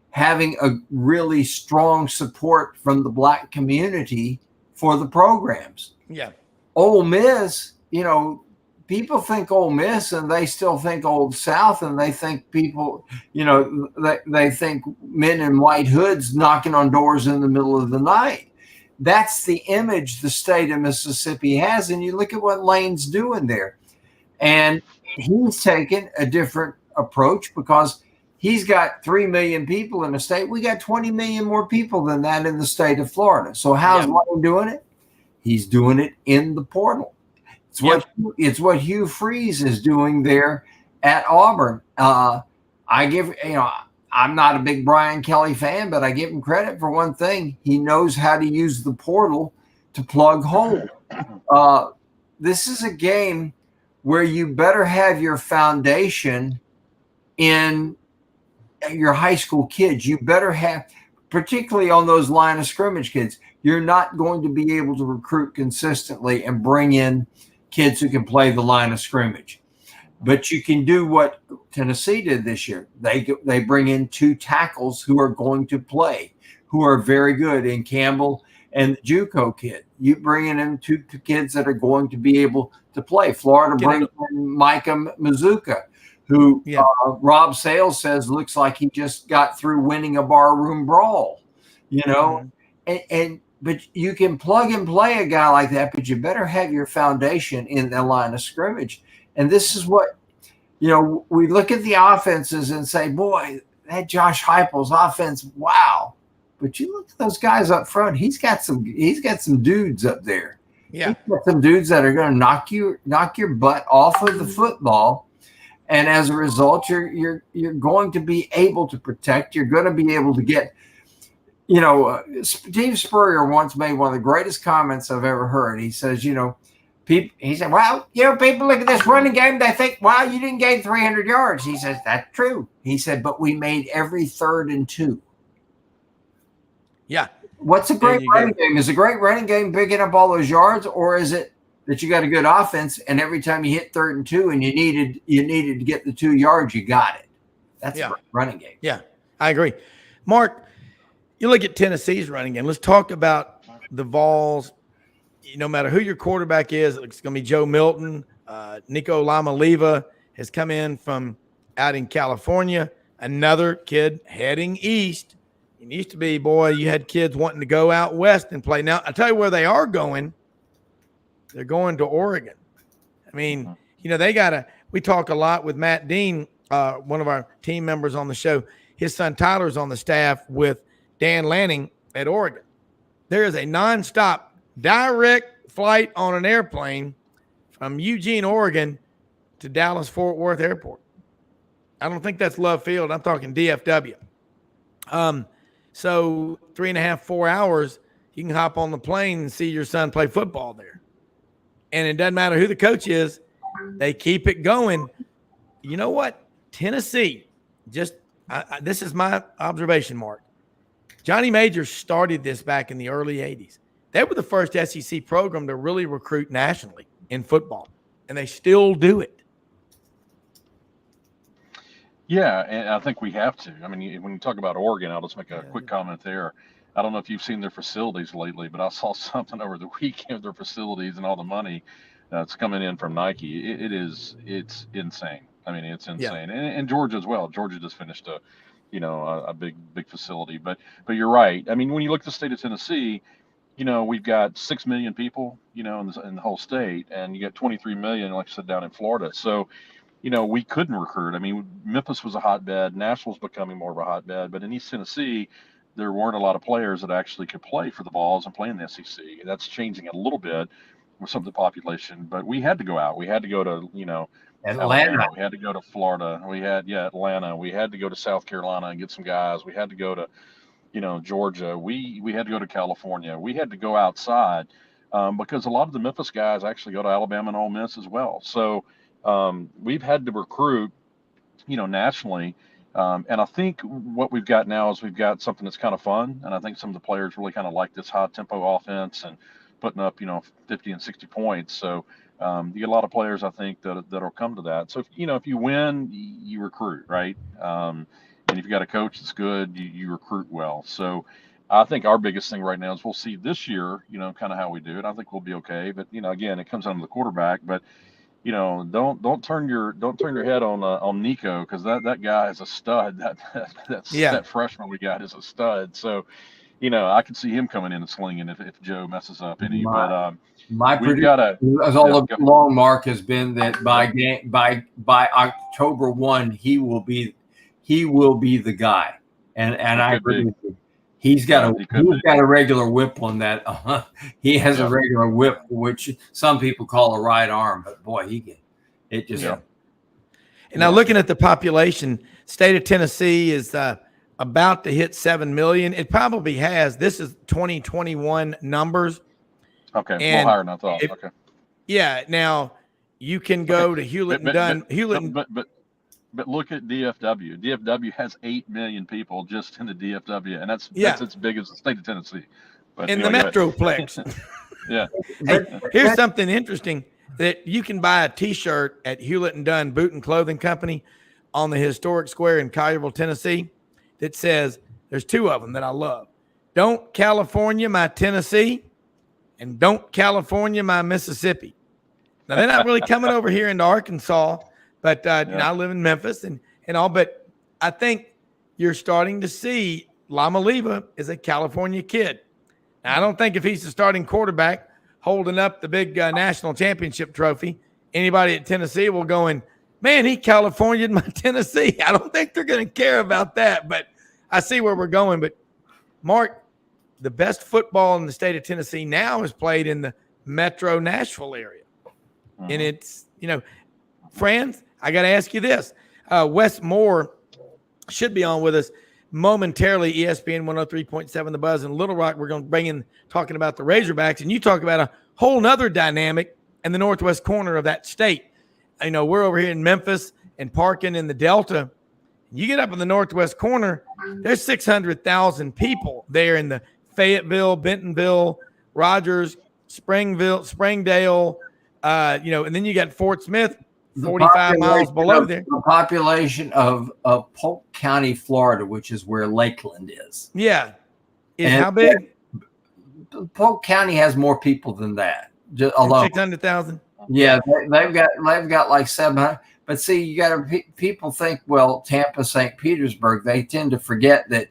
having a really strong support from the black community for the programs. Yeah. Ole Miss, people think Ole Miss and they still think Old South, and they think people, they think men in white hoods knocking on doors in the middle of the night. That's the image the state of Mississippi has. And you look at what Lane's doing there. And he's taken a different approach because he's got 3 million people in the state. We got 20 million more people than that in the state of Florida. So how's Lane doing it? He's doing it in the portal. It's what Hugh Freeze is doing there at Auburn. I'm not a big Brian Kelly fan, but I give him credit for one thing. He knows how to use the portal to plug holes. This is a game where you better have your foundation in your high school kids. You better have, particularly on those line of scrimmage kids, you're not going to be able to recruit consistently and bring in kids who can play the line of scrimmage. But you can do what Tennessee did this year. They bring in 2 tackles who are going to play, who are very good in Campbell and the JUCO kid. You bring in 2 kids that are going to be able to play. Florida brings in Micah Mazuka, who Rob Sales says looks like he just got through winning a barroom brawl, but you can plug and play a guy like that, but you better have your foundation in the line of scrimmage. And this is what, we look at the offenses and say, boy, that Josh Heupel's offense, wow. But you look at those guys up front, he's got some dudes up there. Yeah. He's got some dudes that are going to knock your butt off of the football. And as a result, you're going to be able to protect. You're going to be able to get, Steve Spurrier once made one of the greatest comments I've ever heard. He says, he said, well, people look at this running game, they think, wow, you didn't gain 300 yards. He says, that's true. He said, but we made every 3rd and 2. Yeah. What's a great running game? Is a great running game picking up all those yards, or is it that you got a good offense and every time you hit 3rd and 2 and you needed to get the 2 yards, you got it? That's a great running game. Yeah, I agree. Mark, you look at Tennessee's running game. Let's talk about the Vols. No matter who your quarterback is, it's going to be Joe Milton. Nico Lamaliva has come in from out in California. Another kid heading east. It used to be, boy, you had kids wanting to go out west and play. Now, I'll tell you where they are going. They're going to Oregon. I mean, we talk a lot with Matt Dean, one of our team members on the show. His son Tyler's on the staff with Dan Lanning at Oregon. There is a nonstop direct flight on an airplane from Eugene, Oregon to Dallas-Fort Worth Airport. I don't think that's Love Field. I'm talking DFW. So 3.5, 4 hours, you can hop on the plane and see your son play football there. And it doesn't matter who the coach is. They keep it going. You know what? Tennessee, this is my observation, Mark. Johnny Majors started this back in the early 80s. They were the first SEC program to really recruit nationally in football, and they still do it. Yeah, and I think we have to. I mean, when you talk about Oregon, I'll just make a quick comment there. I don't know if you've seen their facilities lately, but I saw something over the weekend of their facilities and all the money that's coming in from Nike. It's insane. I mean, it's insane. Yeah. And Georgia as well. Georgia just finished a big facility. But you're right. I mean, when you look at the state of Tennessee, we've got 6 million people, in the whole state, and you got 23 million, like I said, down in Florida. So, we couldn't recruit. I mean, Memphis was a hotbed. Nashville's becoming more of a hotbed. But in East Tennessee, there weren't a lot of players that actually could play for the Vols and play in the SEC. That's changing a little bit with some of the population. But we had to go out. We had to go to, Atlanta. We had to go to Florida. We had, Atlanta. We had to go to South Carolina and get some guys. We had to go to, Georgia. We had to go to California. We had to go outside because a lot of the Memphis guys actually go to Alabama and Ole Miss as well. So we've had to recruit, nationally. And I think what we've got now is we've got something that's kind of fun. And I think some of the players really kind of like this high tempo offense and putting up, 50 and 60 points. So you get a lot of players, I think, that'll come to that. So, if you win, you recruit, right? And if you got a coach that's good, you recruit well. So I think our biggest thing right now is we'll see this year, kind of how we do it. I think we'll be okay. But, again, it comes down to the quarterback. But, don't turn your head on Nico, because that guy is a stud. That freshman we got is a stud. So, I could see him coming in and slinging if Joe messes up any. My prediction, as all along, Mark, has been that by October 1, he will be the guy, and I agree with you. He's got a regular whip on that. He has a regular whip, which some people call a right arm, but boy, it just. Yeah. And now looking at the population, state of Tennessee is about to hit 7 million. It probably has. This is 2021 numbers. Okay, a little higher than I thought. Okay. Yeah. Now you can go to Hewlett and Dunn. But look at DFW. DFW has 8 million people just in the DFW, and that's as big as the state of Tennessee. But in the anyway, go ahead. Metroplex. Yeah. Hey, here's something interesting that you can buy a T-shirt at Hewlett and Dunn Boot and Clothing Company on the historic square in Collierville, Tennessee, that says, there's two of them that I love. Don't California my Tennessee, and don't California my Mississippi. Now, they're not really coming over here into Arkansas, but you know, I live in Memphis and all, but I think you're starting to see Lama Leva is a California kid. Now, I don't think if he's the starting quarterback holding up the big national championship trophy, anybody at Tennessee will go in, man, he California'd my Tennessee. I don't think they're going to care about that, but I see where we're going. But, Mark, the best football in the state of Tennessee now is played in the metro Nashville area. And it's, you know, Franz, I got to ask you this. Wes Moore should be on with us momentarily, ESPN 103.7 The Buzz. In Little Rock, we're going to bring in talking about the Razorbacks, and you talk about a whole nother dynamic in the northwest corner of that state. You know, we're over here in Memphis and Parkin in the Delta. You get up in the northwest corner, there's 600,000 people there in the Fayetteville, Bentonville, Rogers, Springdale, you know, and then you got Fort Smith, 45 miles below there. The population of Polk County, Florida, which is where Lakeland is. Yeah. How big? Polk County has more people than that. Just alone. 600,000. Yeah, they've got like 700. But see, you got to people think, well, Tampa, St. Petersburg. They tend to forget that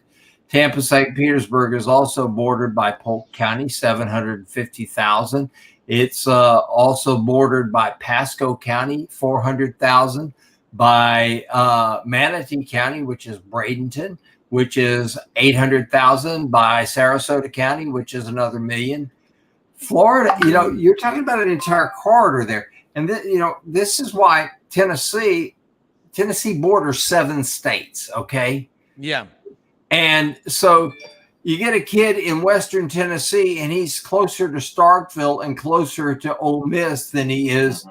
Tampa, St. Petersburg is also bordered by Polk County, 750,000. It's also bordered by Pasco County, 400,000, by Manatee County, which is Bradenton, which is 800,000, by Sarasota County, which is another 1 million. Florida, you know, you're talking about an entire corridor there. And, you know, this is why Tennessee borders 7 states, okay? Yeah. And so you get a kid in Western Tennessee, and he's closer to Starkville and closer to Ole Miss than he is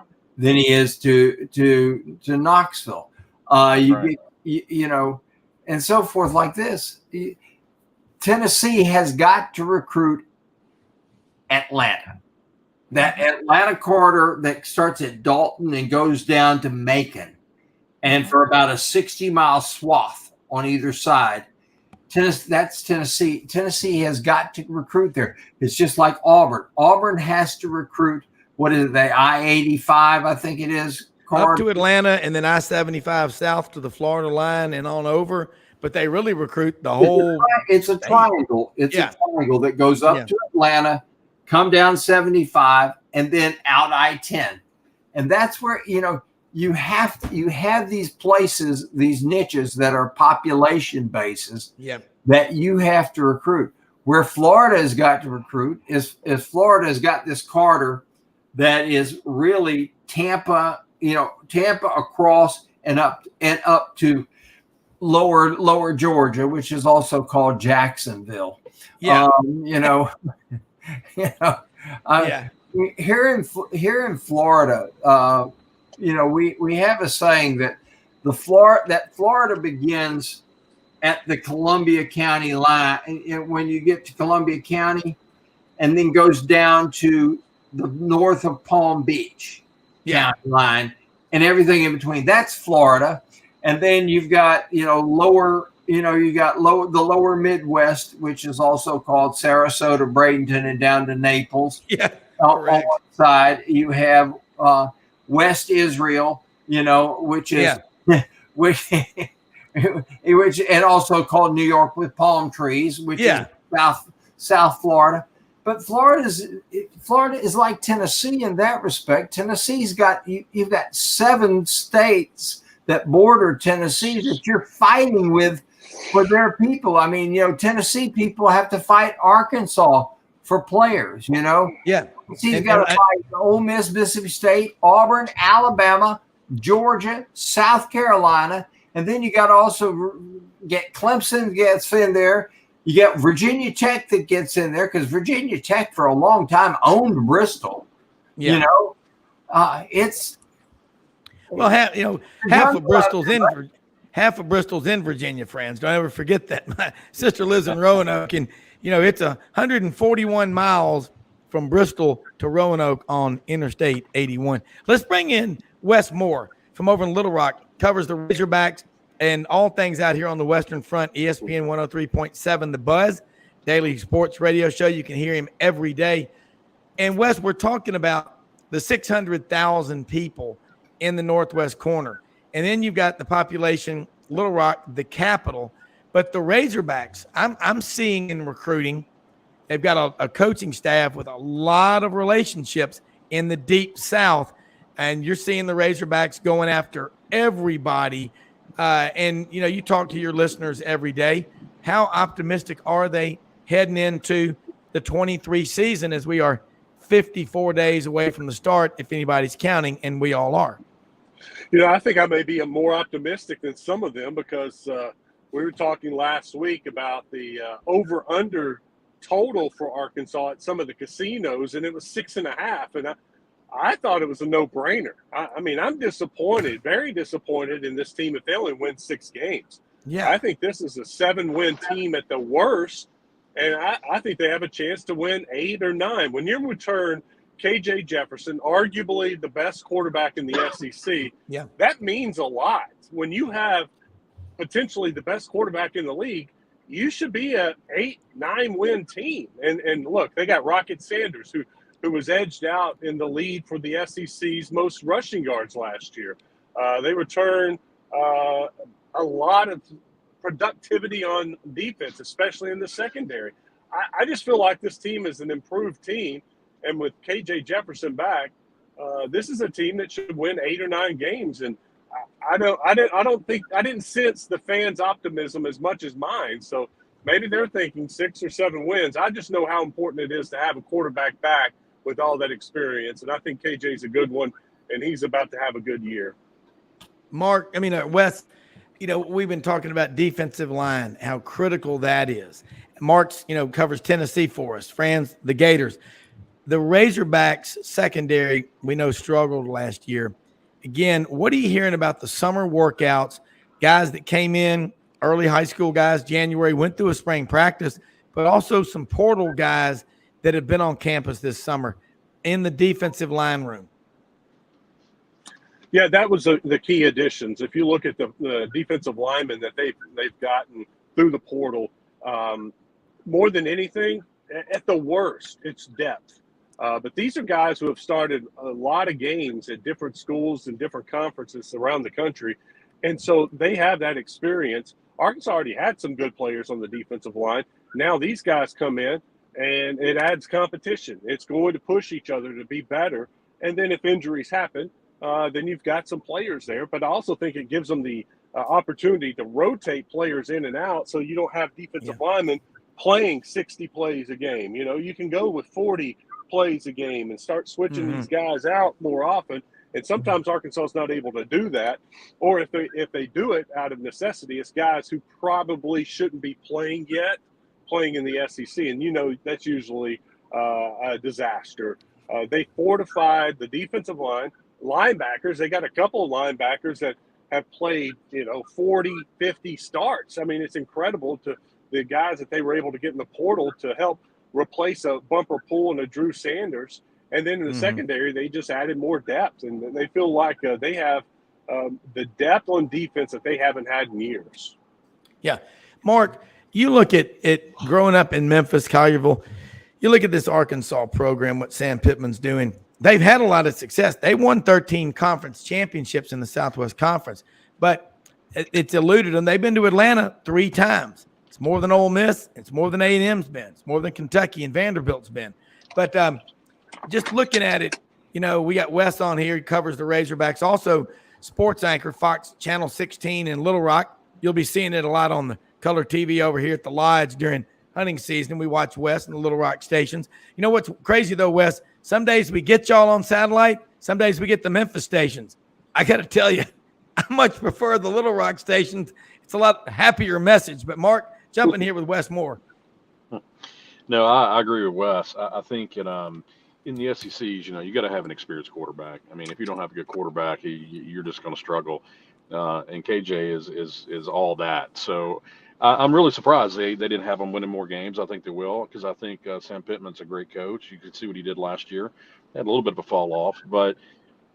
to Knoxville. You know, and so forth like this. Tennessee has got to recruit Atlanta. That Atlanta corridor that starts at Dalton and goes down to Macon, and for about a 60-mile swath on either side. That's Tennessee. Tennessee has got to recruit there. It's just like Auburn. Auburn has to recruit, what is it, the I-85, I think it is. Up to Atlanta and then I-75 south to the Florida line and on over. But they really recruit the whole. It's a triangle. It's a triangle that goes up to Atlanta, come down 75, and then out I-10. And that's where, you know, you have these places, these niches that are population bases that you have to recruit. Where Florida has got to recruit is Florida has got this corridor that is really Tampa across and up to lower Georgia, which is also called Jacksonville. Yeah. Here in Florida, you know, we have a saying that Florida begins at the Columbia County line, and when you get to Columbia County, and then goes down to the north of Palm Beach county line, and everything in between. That's Florida, and then you've got the lower Midwest, which is also called Sarasota, Bradenton, and down to Naples. Yeah, on one side you have West Israel, you know, which is which and also called New York with palm trees, which is South Florida. But Florida is like Tennessee in that respect. Tennessee's got you've got 7 states that border Tennessee that you're fighting with for their people. I mean, you know, Tennessee people have to fight Arkansas for players, you know. Yeah. He's got to fight Ole Miss, Mississippi State, Auburn, Alabama, Georgia, South Carolina, and then you got to also get Clemson gets in there. You get Virginia Tech that gets in there because Virginia Tech for a long time owned Bristol. Yeah. You know, it's half of Bristol's in Virginia, friends. Don't ever forget that. My sister lives in Roanoke, and It's 141 miles from Bristol to Roanoke on Interstate 81. Let's bring in Wess Moore from over in Little Rock, covers the Razorbacks and all things out here on the Western Front, ESPN 103.7 The Buzz, daily sports radio show. You can hear him every day. And Wes, we're talking about the 600,000 people in the northwest corner. And then you've got the population, Little Rock, the capital. But the Razorbacks, I'm seeing in recruiting, they've got a coaching staff with a lot of relationships in the deep South. And you're seeing the Razorbacks going after everybody. And you talk to your listeners every day. How optimistic are they heading into the 23 season as we are 54 days away from the start, if anybody's counting, and we all are? I think I may be more optimistic than some of them because we were talking last week about the over-under total for Arkansas at some of the casinos, and it was 6.5. And I thought it was a no-brainer. I'm disappointed, very disappointed in this team if they only win 6 games. Yeah, I think this is a 7-win team at the worst, and I think they have a chance to win 8 or 9. When you return KJ Jefferson, arguably the best quarterback in the SEC, that means a lot. When you have potentially the best quarterback in the league, you should be a 8-9 win team. And look, they got Rocket Sanders, who was edged out in the lead for the SEC's most rushing yards last year. They return a lot of productivity on defense, especially in the secondary. I just feel like this team is an improved team, and with KJ Jefferson back, this is a team that should win 8 or 9 games. And I didn't sense the fans' optimism as much as mine. So maybe they're thinking 6 or 7 wins. I just know how important it is to have a quarterback back with all that experience, and I think KJ's a good one, and he's about to have a good year. Mark, Wes, we've been talking about defensive line, how critical that is. Mark's, covers Tennessee for us, Franz, the Gators. The Razorbacks secondary, we know, struggled last year. Again, what are you hearing about the summer workouts, guys that came in, early high school guys, January, went through a spring practice, but also some portal guys that have been on campus this summer in the defensive line room? Yeah, that was the key additions. If you look at the defensive linemen that they've gotten through the portal, more than anything, at the worst, it's depth. But these are guys who have started a lot of games at different schools and different conferences around the country. And so they have that experience. Arkansas already had some good players on the defensive line. Now these guys come in, and it adds competition. It's going to push each other to be better. And then if injuries happen, then you've got some players there. But I also think it gives them the opportunity to rotate players in and out so you don't have defensive linemen playing 60 plays a game. You can go with 40 plays a game and start switching these guys out more often. And sometimes Arkansas is not able to do that. Or if they do it out of necessity, it's guys who probably shouldn't be playing yet, playing in the SEC. And that's usually a disaster. They fortified the defensive line. Linebackers, they got a couple of linebackers that have played 40, 50 starts. It's incredible to the guys that they were able to get in the portal to help replace a Bumper Pool and a Drew Sanders. And then in the secondary, they just added more depth, and they feel like they have the depth on defense that they haven't had in years. Yeah. Mark, you look at growing up in Memphis, Collierville, you look at this Arkansas program, what Sam Pittman's doing. They've had a lot of success. They won 13 conference championships in the Southwest Conference, but it's eluded them. They've been to Atlanta 3 times. It's more than Ole Miss. It's more than A&M's been. It's more than Kentucky and Vanderbilt's been. But just looking at it, we got Wes on here. He covers the Razorbacks. Also, sports anchor, Fox Channel 16 in Little Rock. You'll be seeing it a lot on the color TV over here at the Lodge during hunting season. We watch Wes and the Little Rock stations. You know what's crazy, though, Wes? Some days we get y'all on satellite. Some days we get the Memphis stations. I got to tell you, I much prefer the Little Rock stations. It's a lot happier message. But, Mark, jump in here with Wes Moore. No, I agree with Wes. I think in the SECs, you got to have an experienced quarterback. If you don't have a good quarterback, you're just going to struggle. And KJ is all that. So I'm really surprised they didn't have them winning more games. I think they will, because I think Sam Pittman's a great coach. You could see what he did last year. Had a little bit of a fall off, but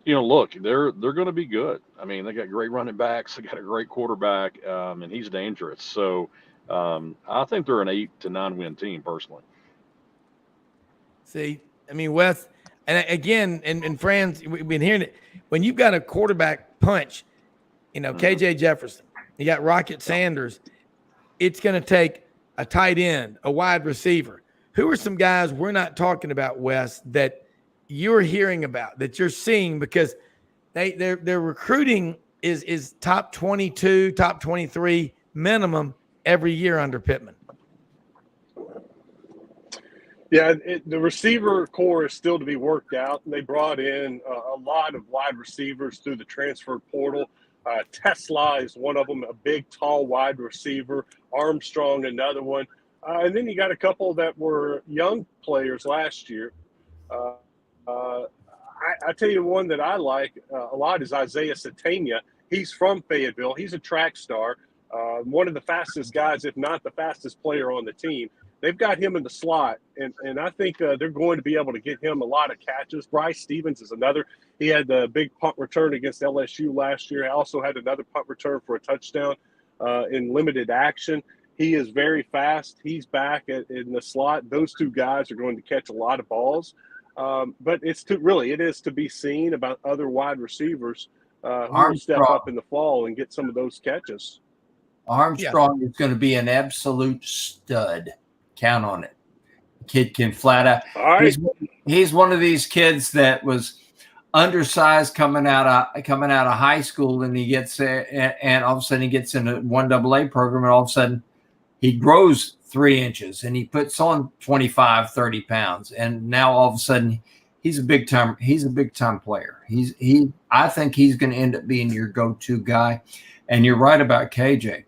look, they're going to be good. I mean, they got great running backs. They got a great quarterback, and he's dangerous. So I think they're an 8 to 9 win team personally. See, I mean, Wes, and again, and Franz, we've been hearing it. When you've got a quarterback punch, KJ Jefferson, you got Rocket Sanders, it's going to take a tight end, a wide receiver. Who are some guys we're not talking about, Wes, that you're hearing about, that you're seeing, because their recruiting is top 22, top 23 minimum every year under Pittman? Yeah, the receiver core is still to be worked out. They brought in a lot of wide receivers through the transfer portal. Tesla is one of them, a big, tall wide receiver. Armstrong, another one. And then you got a couple that were young players last year. I tell you one that I like a lot is Isaiah Satania. He's from Fayetteville. He's a track star, one of the fastest guys, if not the fastest player on the team. They've got him in the slot, and I think they're going to be able to get him a lot of catches. Bryce Stevens is another. He had the big punt return against LSU last year. He also had another punt return for a touchdown in limited action. He is very fast. He's back in the slot. Those two guys are going to catch a lot of balls. But it is to be seen about other wide receivers who will step up in the fall and get some of those catches. Armstrong is going to be an absolute stud. Count on it. Kid can flat out. All right. He's one of these kids that was undersized coming out of high school, and he gets and all of a sudden he gets in a 1AA program, and all of a sudden he grows 3 inches and he puts on 25, 30 pounds, and now all of a sudden he's a big time player. I think he's going to end up being your go-to guy. And you're right about KJ.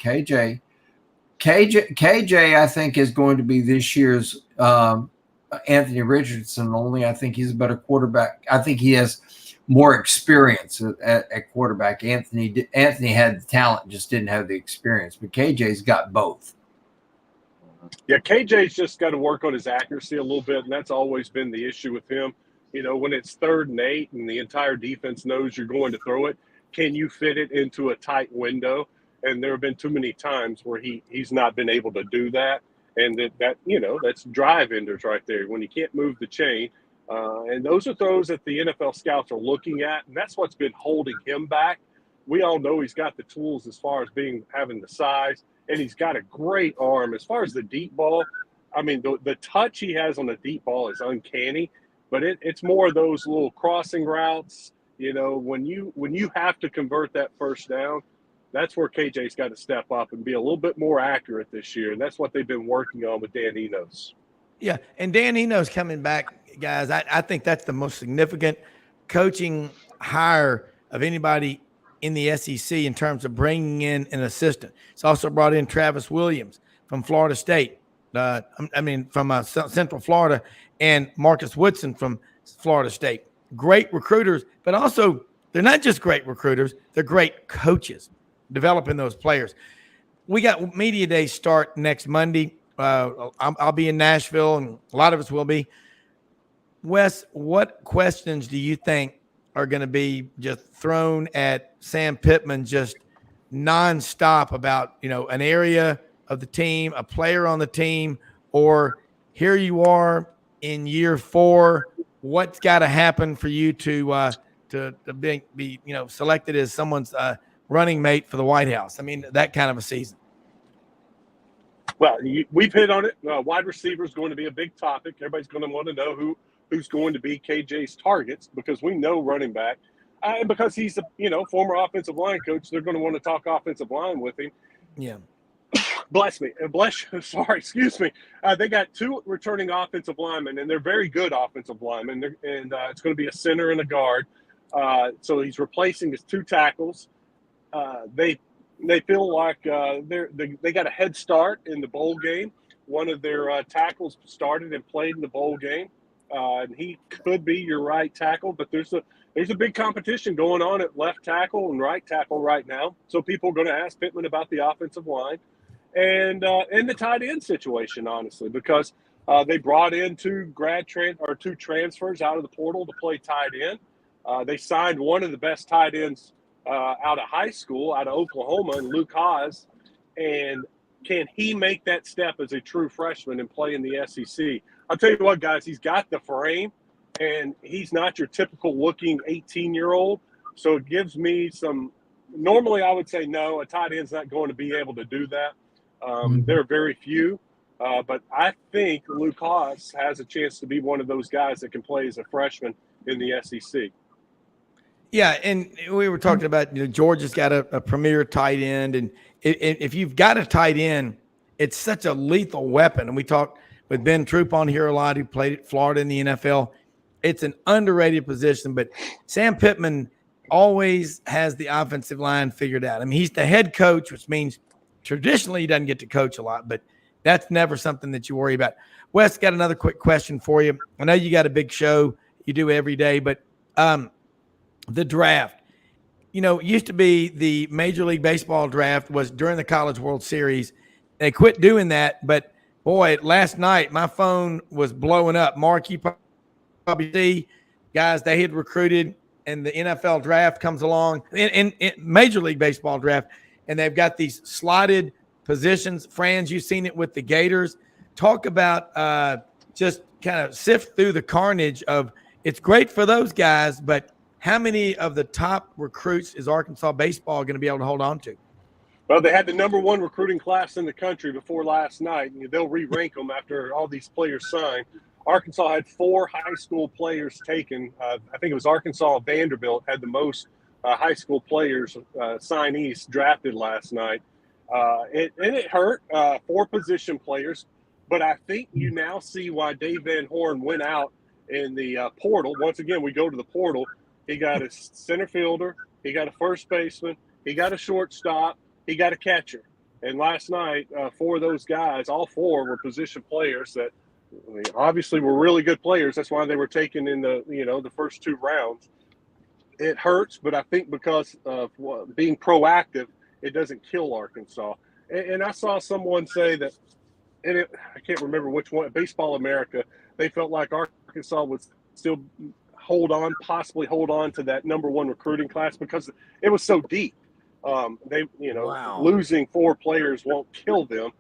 KJ, I think, is going to be this year's Anthony Richardson. Only I think he's a better quarterback. I think he has more experience at quarterback. Anthony had the talent, just didn't have the experience. But KJ's got both. Yeah, KJ's just got to work on his accuracy a little bit, and that's always been the issue with him. When it's 3rd and 8 and the entire defense knows you're going to throw it, can you fit it into a tight window? And there have been too many times where he's not been able to do that. And that's drive enders right there when you can't move the chain. And those are throws that the NFL scouts are looking at. And that's what's been holding him back. We all know he's got the tools as far as having the size, and he's got a great arm. As far as the deep ball, I mean, the touch he has on the deep ball is uncanny, but it's more of those little crossing routes. When you have to convert that first down, that's where KJ's got to step up and be a little bit more accurate this year. And that's what they've been working on with Dan Enos. Yeah, and Dan Enos coming back, guys. I think that's the most significant coaching hire of anybody in the SEC in terms of bringing in an assistant. It's also brought in Travis Williams from Florida State. From Central Florida, and Marcus Woodson from Florida State. Great recruiters, but also they're not just great recruiters, they're great coaches developing those players. We got Media Day start next Monday. I'll be in Nashville, and a lot of us will be. Wes, what questions do you think are going to be just thrown at Sam Pittman just nonstop about, an area of the team, a player on the team, or here you are in year 4, what's got to happen for you to be selected as someone's running mate for the White House? I mean, that kind of a season. Well, we've hit on it. Wide receiver is going to be a big topic. Everybody's going to want to know who's going to be KJ's targets, because we know running back. And because he's a former offensive line coach, they're going to want to talk offensive line with him. Yeah. Bless me. Sorry, excuse me. They got 2 returning offensive linemen, and they're very good offensive linemen. And it's going to be a center and a guard. So he's replacing his 2 tackles. They feel like they got a head start in the bowl game. One of their tackles started and played in the bowl game. And he could be your right tackle, but there's a big competition going on at left tackle and right tackle right now. So people are going to ask Pittman about the offensive line. and the tight end situation, honestly, because they brought in two transfers out of the portal to play tight end. They signed one of the best tight ends out of high school, out of Oklahoma, and Luke Haas. And can he make that step as a true freshman and play in the SEC? I'll tell you what, guys, he's got the frame, and he's not your typical looking 18-year-old. So it gives me some – normally I would say no, a tight end's not going to be able to do that. There are very few. But I think Luke Haas has a chance to be one of those guys that can play as a freshman in the SEC. Yeah, and we were talking about, Georgia's got a premier tight end, and if you've got a tight end, it's such a lethal weapon. And we talked with Ben Troop on here a lot, who played at Florida in the NFL. It's an underrated position, but Sam Pittman always has the offensive line figured out. I mean, he's the head coach, which means traditionally he doesn't get to coach a lot, but that's never something that you worry about. Wes, got another quick question for you. I know you got a big show you do every day, but the draft, it used to be the Major League Baseball draft was during the College World Series. They quit doing that, but boy, last night my phone was blowing up. Mark, you probably see, guys, they had recruited, and the NFL draft comes along, in Major League Baseball draft, and they've got these slotted positions. Franz, you've seen it with the Gators. Talk about just kind of sift through the carnage of it's great for those guys, but how many of the top recruits is Arkansas baseball going to be able to hold on to? Well, they had the number one recruiting class in the country before last night, and they'll re-rank them after all these players sign. Arkansas had 4 high school players taken. I think it was Arkansas and Vanderbilt had the most high school players, signees, drafted last night. It hurt, 4 position players, but I think you now see why Dave Van Horn went out in the portal. Once again, we go to the portal. He got a center fielder. He got a first baseman. He got a shortstop. He got a catcher. And last night, 4 of those guys, all 4 were position players that obviously were really good players. That's why they were taken in the first 2 rounds. It hurts, but I think because of being proactive, it doesn't kill Arkansas. And I saw someone say that, I can't remember which one, Baseball America, they felt like Arkansas would still possibly hold on to that number 1 recruiting class because it was so deep. Losing 4 players won't kill them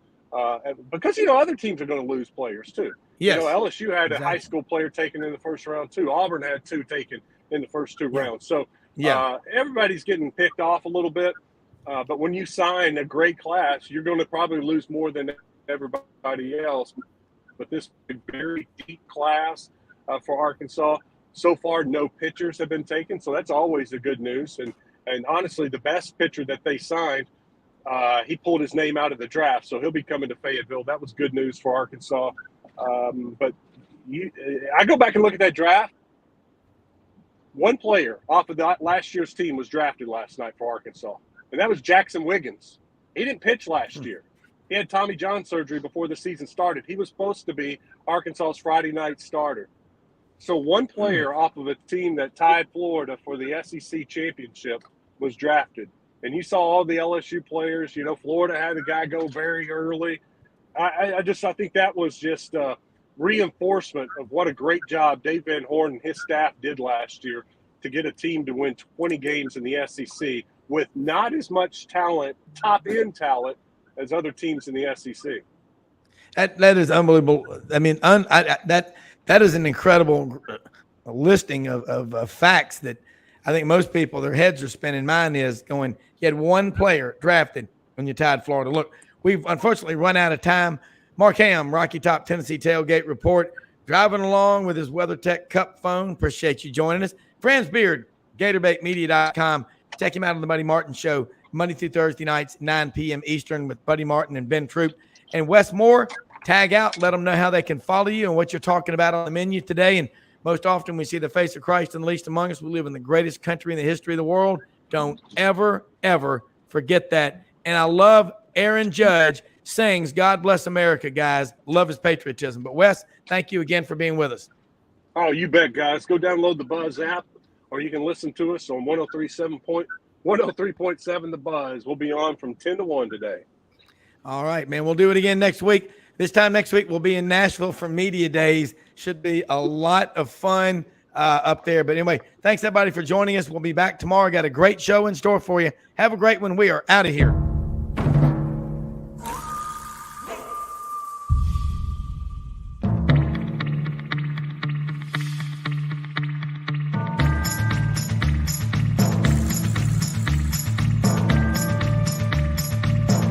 because, other teams are going to lose players too. Yes. LSU had exactly. a high school player taken in the first round too. Auburn had 2 taken in the first 2 rounds. So everybody's getting picked off a little bit. But when you sign a great class, you're going to probably lose more than everybody else. But this is a very deep class for Arkansas. So far, no pitchers have been taken, so that's always the good news. And honestly, the best pitcher that they signed, he pulled his name out of the draft, so he'll be coming to Fayetteville. That was good news for Arkansas. But I go back and look at that draft. 1 player off of that last year's team was drafted last night for Arkansas, and that was Jackson Wiggins. He didn't pitch last year. He had Tommy John surgery before the season started. He was supposed to be Arkansas's Friday night starter. So 1 player off of a team that tied Florida for the SEC championship was drafted. And you saw all the LSU players. Florida had a guy go very early. I think that was just reinforcement of what a great job Dave Van Horn and his staff did last year to get a team to win 20 games in the SEC with not as much talent, top-end talent, as other teams in the SEC. That is unbelievable. I mean, that is an incredible listing of facts that I think most people, their heads are spinning. Mine is going, you had 1 player drafted when you tied Florida. Look, we've unfortunately run out of time. Mark Ham, Rocky Top Tennessee Tailgate Report, driving along with his WeatherTech Cup phone. Appreciate you joining us. Franz Beard, GatorBaitMedia.com. Check him out on the Buddy Martin Show, Monday through Thursday nights, 9 p.m. Eastern with Buddy Martin and Ben Troop. And Wes Moore, tag out, let them know how they can follow you and what you're talking about on the menu today. And most often we see the face of Christ and the least among us. We live in the greatest country in the history of the world. Don't ever, ever forget that. And I love Aaron Judge sings God Bless America, guys. Love his patriotism. But Wes, thank you again for being with us. Oh, you bet, guys. Go download the Buzz app, or you can listen to us on 103.7 The Buzz. We'll be on from 10 to 1 today. All right, man. We'll do it again next week. This time next week, we'll be in Nashville for Media Days. Should be a lot of fun up there. But anyway, thanks everybody for joining us. We'll be back tomorrow. Got a great show in store for you. Have a great one. We are out of here.